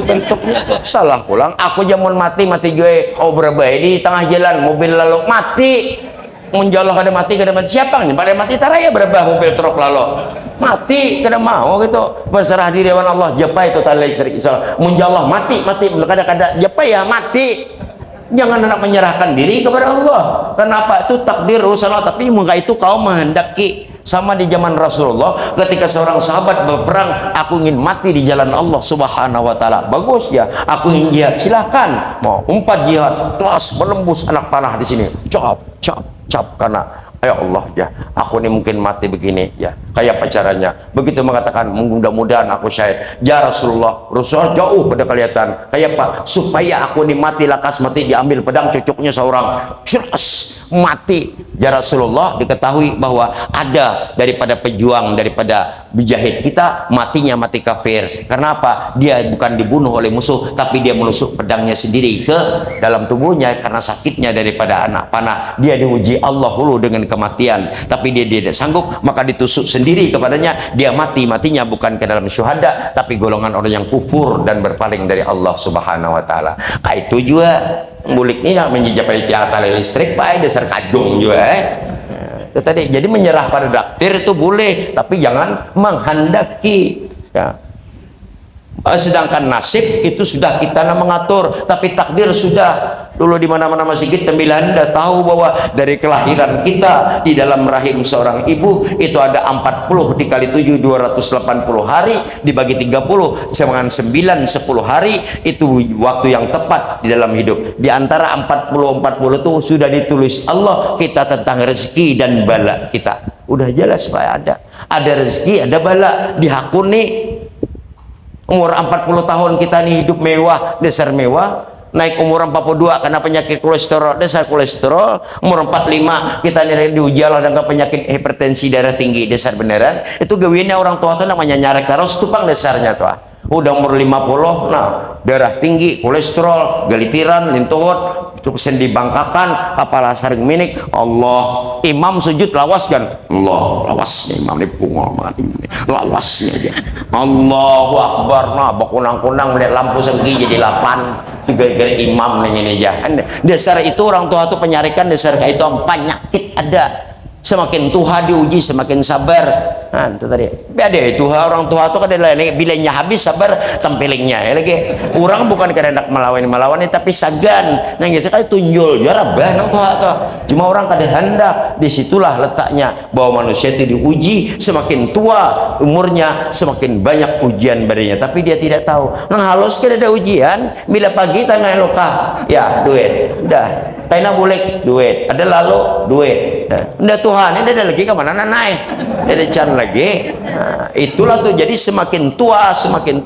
bentuknya tuh salah pulang aku jamun mati gue berbaik di tengah jalan mobil lalu mati menjauh kada mati siapa nih pada mati taraya berubah mobil truk lalu mati kada mau gitu berserah diri wan Allah japa itu tali syirik menjauh mati kada japa ya mati jangan hendak menyerahkan diri kepada Allah kenapa itu takdir urusan Allah tapi muka itu kau menghendaki sama di zaman Rasulullah ketika seorang sahabat berperang aku ingin mati di jalan Allah subhanahu wa ta'ala bagus ya aku ingin jihad silahkan mau umpat jihad terus menembus anak panah di sini cap karena ya Allah ya aku ini mungkin mati begini ya kayak apa caranya begitu mengatakan mudah-mudahan aku syahid ya Rasulullah jauh pada kelihatan kayak apa supaya aku ini mati lakas mati diambil pedang cucuknya seorang ceras mati. Ya Rasulullah, diketahui bahwa ada daripada pejuang, daripada mujahid kita, matinya mati kafir. Karena apa? Dia bukan dibunuh oleh musuh, tapi dia menusuk pedangnya sendiri ke dalam tubuhnya karena sakitnya daripada anak panah. Dia diuji Allah dulu dengan kematian, tapi dia tidak sanggup, maka ditusuk sendiri kepadanya. Dia matinya bukan ke dalam syuhada, tapi golongan orang yang kufur dan berpaling dari Allah Subhanahu wa taala. Itu juga bulik ini yang menjapai tiang tali listrik pak, dasar kajung juga itu tadi. Jadi menyerah pada takdir itu boleh, tapi jangan menghendaki ya. Sedangkan nasib itu sudah kita mengatur, tapi takdir sudah. Dulu di mana-mana masih kita Anda tahu bahwa dari kelahiran kita di dalam rahim seorang ibu itu ada 40 dikali 7 280 hari dibagi 30 sama 9 10 hari, itu waktu yang tepat di dalam hidup. Di antara 40 itu sudah ditulis Allah kita tentang rezeki dan bala kita. Udah jelas Pak, ada rezeki, ada bala, dihakuni. Umur 40 tahun kita nih hidup mewah, dasar mewah. Naik umur 42 karena penyakit kolesterol, dasar kolesterol. Umur 45 kita nih diuji Allah dengan penyakit hipertensi darah tinggi, dasar beneran. Itu gawiannya orang tua tuh namanya nyarek terus tupang dasarnya tuh. Udah umur 50, nah darah tinggi, kolesterol, galitiran, lintuhut, sendi bangkakan, kepala sering minik. Allah, imam sujud lawas kan? Allah, lawasnya imam ini bunga ini, lawasnya aja. Allahu Akbar, nah bakunang-kunang melihat lampu segi jadi 8 gara-gara imam nanya aja. Dasar itu orang tua tuh penyarikan, dasar kayak itu penyakit ada. Semakin tua diuji semakin sabar. Nah itu tadi beda itu orang tua tuh kadang bilanya habis sabar tampilingnya ya lagi. Orang bukan kadang melawan tapi sagan nah gitu sekali tunjul ya rabah nang tua tuh. Cuma orang kadang hendak, disitulah letaknya bahwa manusia itu diuji semakin tua umurnya semakin banyak ujian badannya, tapi dia tidak tahu nang halus kada ada ujian. Bila pagi tanah lokah ya duit udah kaina bulik duit, ada lalu duit udah Tuhan ini ada lagi kemana naik ada can lagi. Nah, itulah tuh. Jadi semakin tua semakin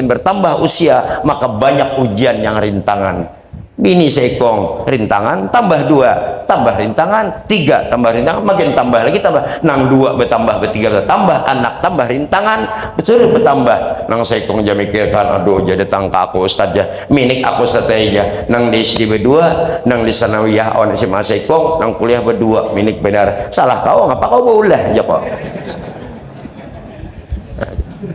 bertambah usia, maka banyak ujian yang rintangan. Bini sekong rintangan tambah 2 tambah rintangan 3 tambah rintangan makin tambah lagi tambah nang 2 bertambah bertiga bertambah anak tambah rintangan betul bertambah nang sekong jam mikirkan aduh jadi tangka aku ustaz ya minik aku satenya nang di SD berdua nang di sanawiyah on SMA sekong nang kuliah berdua minik benar salah kau ngapa kau boleh ya kok.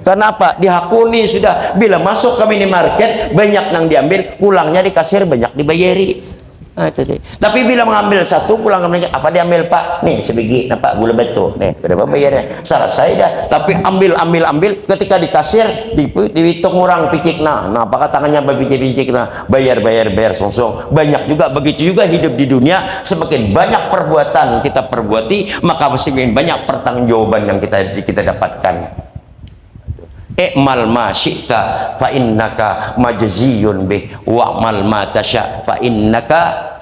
Kenapa? Dihakuni sudah. Bila masuk ke minimarket banyak yang diambil, pulangnya di kasir banyak dibayari. Nah, tapi bila mengambil satu pulang ke apa diambil Pak? Nih sebiji, nah Pak gula batu. Nih berapa bayarnya? Salah saya dah. Tapi ambil ketika di kasir dihitung orang picik nah apakah tangannya berpicik nah bayar songsong. Banyak juga begitu juga hidup di dunia, semakin banyak perbuatan kita perbuati maka semakin banyak pertanggungjawaban yang kita dapatkan. I'mal ma syi'ta fa innaka majziyun bih wa'mal ma tasya fa innaka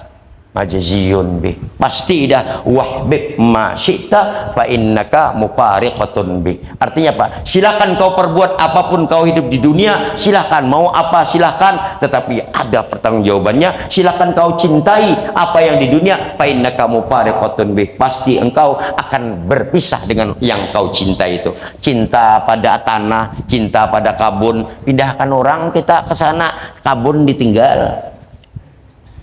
majziyun bih. Pasti dah wahbib ma syi'ta fa innaka mufariqatun bih. Artinya apa? Silakan kau perbuat apapun kau hidup di dunia, silakan mau apa silakan, tetapi ada pertanggungjawabannya. Silakan kau cintai apa yang di dunia, fa innaka mufariqatun bih. Pasti engkau akan berpisah dengan yang kau cintai itu. Cinta pada tanah, cinta pada kabun, pindahkan orang kita ke sana, kabun ditinggal.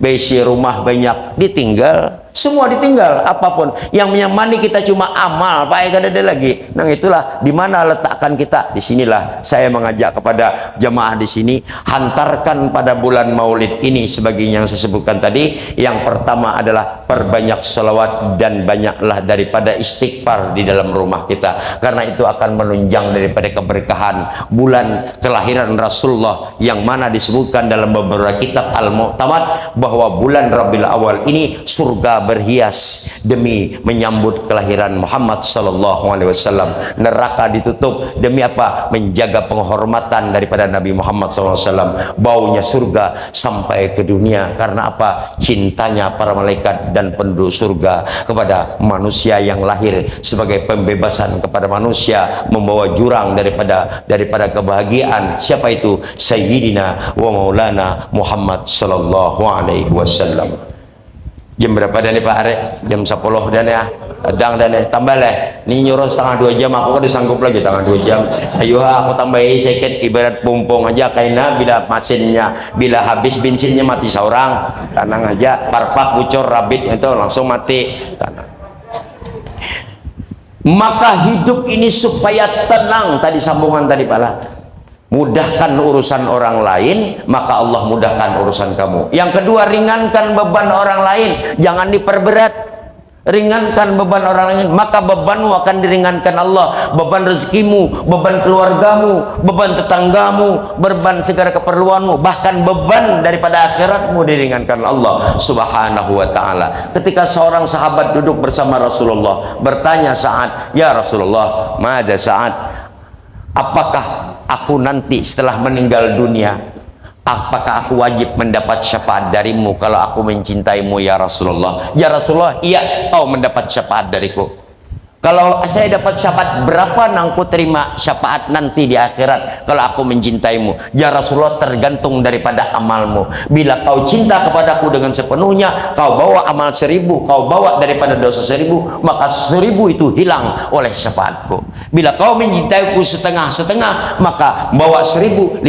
Besi rumah banyak ditinggal, semua ditinggal, apapun yang menyamani kita cuma amal Pak ada lagi. Nah itulah di mana letakkan kita. Disinilah saya mengajak kepada jemaah di sini, hantarkan pada bulan Maulid ini sebagai yang saya sebutkan tadi. Yang pertama adalah perbanyak selawat dan banyaklah daripada istighfar di dalam rumah kita, karena itu akan menunjang daripada keberkahan bulan kelahiran Rasulullah yang mana disebutkan dalam beberapa kitab Al-Mu'tamad bahwa bulan Rabiul Awal ini surga berhias demi menyambut kelahiran Muhammad sallallahu alaihi wasallam. Neraka ditutup demi apa? Menjaga penghormatan daripada Nabi Muhammad sallallahu alaihi wasallam. Baunya surga sampai ke dunia karena apa? Cintanya para malaikat dan penduduk surga kepada manusia yang lahir sebagai pembebasan kepada manusia, membawa jurang daripada kebahagiaan. Siapa itu? Sayyidina wa Maulana Muhammad sallallahu alaihi wasallam. Jam berapa dan Pak Arek? Jam 10 dan ya. Adang dan tambah lah. Ni nyuruh setengah 2 jam, aku kan disanggup lagi setengah 2 jam. Ayo aku tambahin sedikit, ibarat pompong aja karena bila mesinnya, bila habis bensinnya mati seorang. Tenang aja, parpak bocor rabit itu langsung mati. Tenang. Maka hidup ini supaya tenang, tadi sambungan tadi pala, mudahkan urusan orang lain, maka Allah mudahkan urusan kamu. Yang kedua, ringankan beban orang lain, jangan diperberat. Ringankan beban orang lain, maka bebanmu akan diringankan Allah. Beban rezekimu, beban keluargamu, beban tetanggamu, beban segala keperluanmu, bahkan beban daripada akhiratmu diringankan Allah subhanahu wa ta'ala. Ketika seorang sahabat duduk bersama Rasulullah, bertanya Sa'ad, ya Rasulullah, mada Sa'ad, apakah aku nanti setelah meninggal dunia, apakah aku wajib mendapat syafaat darimu kalau aku mencintaimu ya Rasulullah? Ya Rasulullah, iya, kau mendapat syafaat dariku. Kalau saya dapat syafaat, berapa nangku terima syafaat nanti di akhirat kalau aku mencintaimu? Ya Rasulullah, tergantung daripada amalmu. Bila kau cinta kepadaku dengan sepenuhnya, kau bawa amal 1000, kau bawa daripada dosa 1000, maka 1000 itu hilang oleh syafaatku. Bila kau mencintaiku setengah-setengah, maka bawa 1500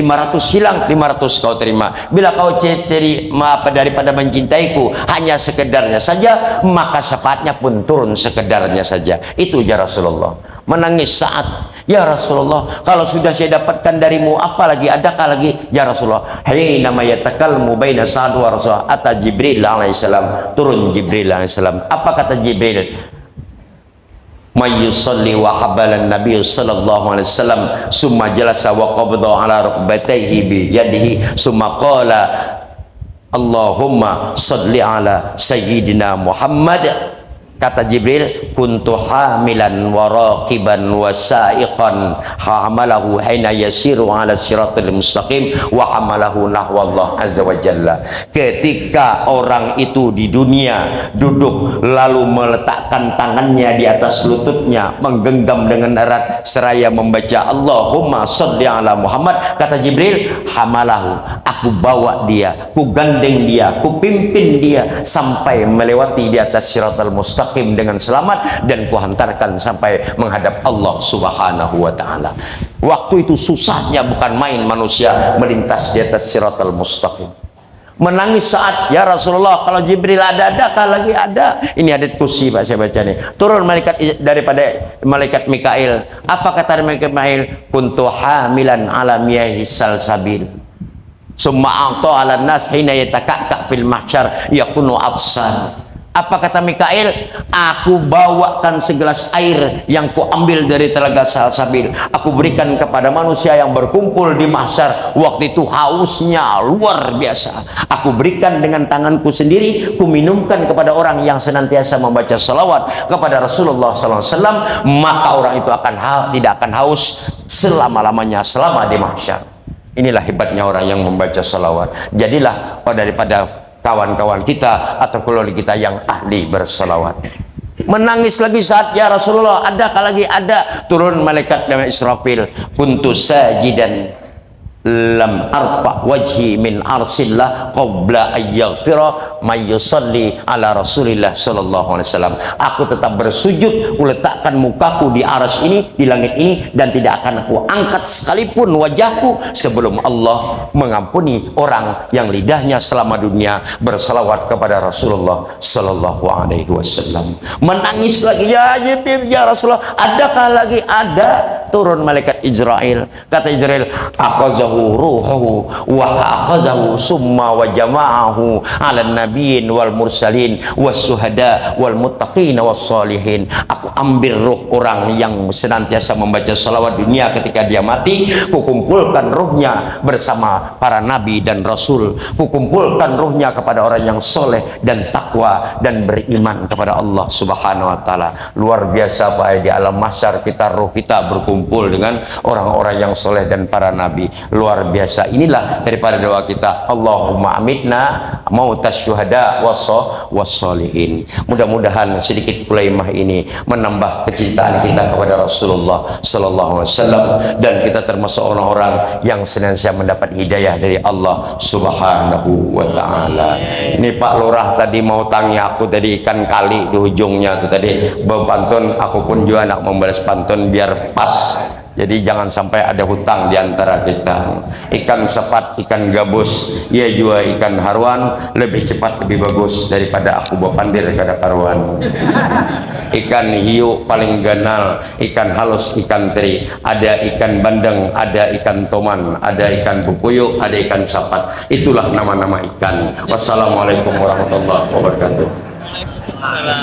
hilang, 500 kau terima. Bila kau terima daripada mencintaiku hanya sekedarnya saja, maka syafaatnya pun turun sekedarnya saja. Itu ya Rasulullah. Menangis Sa'ad, ya Rasulullah, kalau sudah saya dapatkan darimu, apa lagi, adakah lagi? Ya Rasulullah, hina ma yatakalmu baina Sa'ad wa Rasulullah, ata Jibril alaihissalam, turun Jibril alaihissalam. Apa kata Jibril? May yusalli wa habalan Nabi sallallahu alaihi wasallam, summa jalasa wa qabda ala rukbatayhi bi yadihi, summa qala Allahumma salli ala sayyidina Muhammad. Kata Jibril, kuntu hamilan wa raqiban wa sa'iqan hamalahu hina yasiru ala siratul mustaqim wa hamalahu nahwa Allah azza wa jalla. Ketika orang itu di dunia duduk lalu meletakkan tangannya di atas lututnya, menggenggam dengan erat seraya membaca Allahumma sholli ala Muhammad, kata Jibril, hamalahu, aku bawa dia, ku gandeng dia, ku pimpin dia sampai melewati di atas siratul mustaqim dengan selamat, dan kuhantarkan sampai menghadap Allah subhanahu wa ta'ala. Waktu itu susahnya bukan main manusia melintas di atas siratal mustaqim. Menangis Saat, ya Rasulullah, kalau Jibril adakah lagi? Ada. Ini ada kursi Pak, saya baca nih. Turun malaikat daripada malaikat Mikail. Apa kata malaikat Mikail? Kuntu hamilan ala miyahi salsabil, summa a'ta ala nas hina yatakakka fil mahsyar yakunu atsan. Apa kata Mikail? Aku bawakan segelas air yang kuambil dari telaga Salsabil, aku berikan kepada manusia yang berkumpul di mahsyar. Waktu itu hausnya luar biasa, aku berikan dengan tanganku sendiri, ku minumkan kepada orang yang senantiasa membaca salawat kepada Rasulullah SAW, maka orang itu tidak akan haus selama-lamanya, selama di mahsyar. Inilah hebatnya orang yang membaca salawat. Jadilah daripada kawan-kawan kita atau keluarga kita yang ahli bersalawat. Menangis lagi Saat, ya Rasulullah, adakah lagi? Ada. Turun malaikat dengan Israfil, kuntu sajidan lam arfa wajhi min arsillah qabla ayyaghfira may yusalli ala Rasulillah sallallahu alaihi wasallam. Aku tetap bersujud, kuletakkan mukaku di arsy ini, di langit ini, dan tidak akan aku angkat sekalipun wajahku sebelum Allah mengampuni orang yang lidahnya selama dunia bersalawat kepada Rasulullah sallallahu alaihi wasallam. Menangis lagi, ya Jibril, ya Rasulullah, adakah lagi? Ada. Turun malaikat Israel, kata Israel, akhazahu ruhuhu wa akhazahu summa wa jama'ahu ala nabiyyin wal mursalin was suhada wal muttaqin was salihin. Aku ambil ruh orang yang senantiasa membaca salawat dunia, ketika dia mati, kukumpulkan ruhnya bersama para nabi dan rasul, kukumpulkan ruhnya kepada orang yang soleh dan takwa dan beriman kepada Allah subhanahu wa ta'ala. Luar biasa Pak, di alam mahsyar kita, ruh kita berkumpul dengan orang-orang yang soleh dan para nabi. Luar luar biasa. Inilah daripada doa kita, Allahumma amitna mautas syuhada wassolihin. Mudah-mudahan sedikit kulaimah ini menambah kecintaan kita kepada Rasulullah sallallahu alaihi wasallam, dan kita termasuk orang-orang yang senantiasa mendapat hidayah dari Allah subhanahu wa ta'ala. Ini Pak Lurah tadi mau tanya aku tadi ikan kali di ujungnya tuh tadi pantun, aku pun juga nak membalas pantun biar pas. Jadi jangan sampai ada hutang di antara kita. Ikan sepat, ikan gabus, ia juga ikan haruan, lebih cepat lebih bagus daripada aku bapandir kada karuan. Ikan hiu paling ganal, ikan halus, ikan teri, ada ikan bandeng, ada ikan toman, ada ikan bukuyu, ada ikan sapat. Itulah nama-nama ikan. Wassalamualaikum warahmatullahi wabarakatuh. Salam.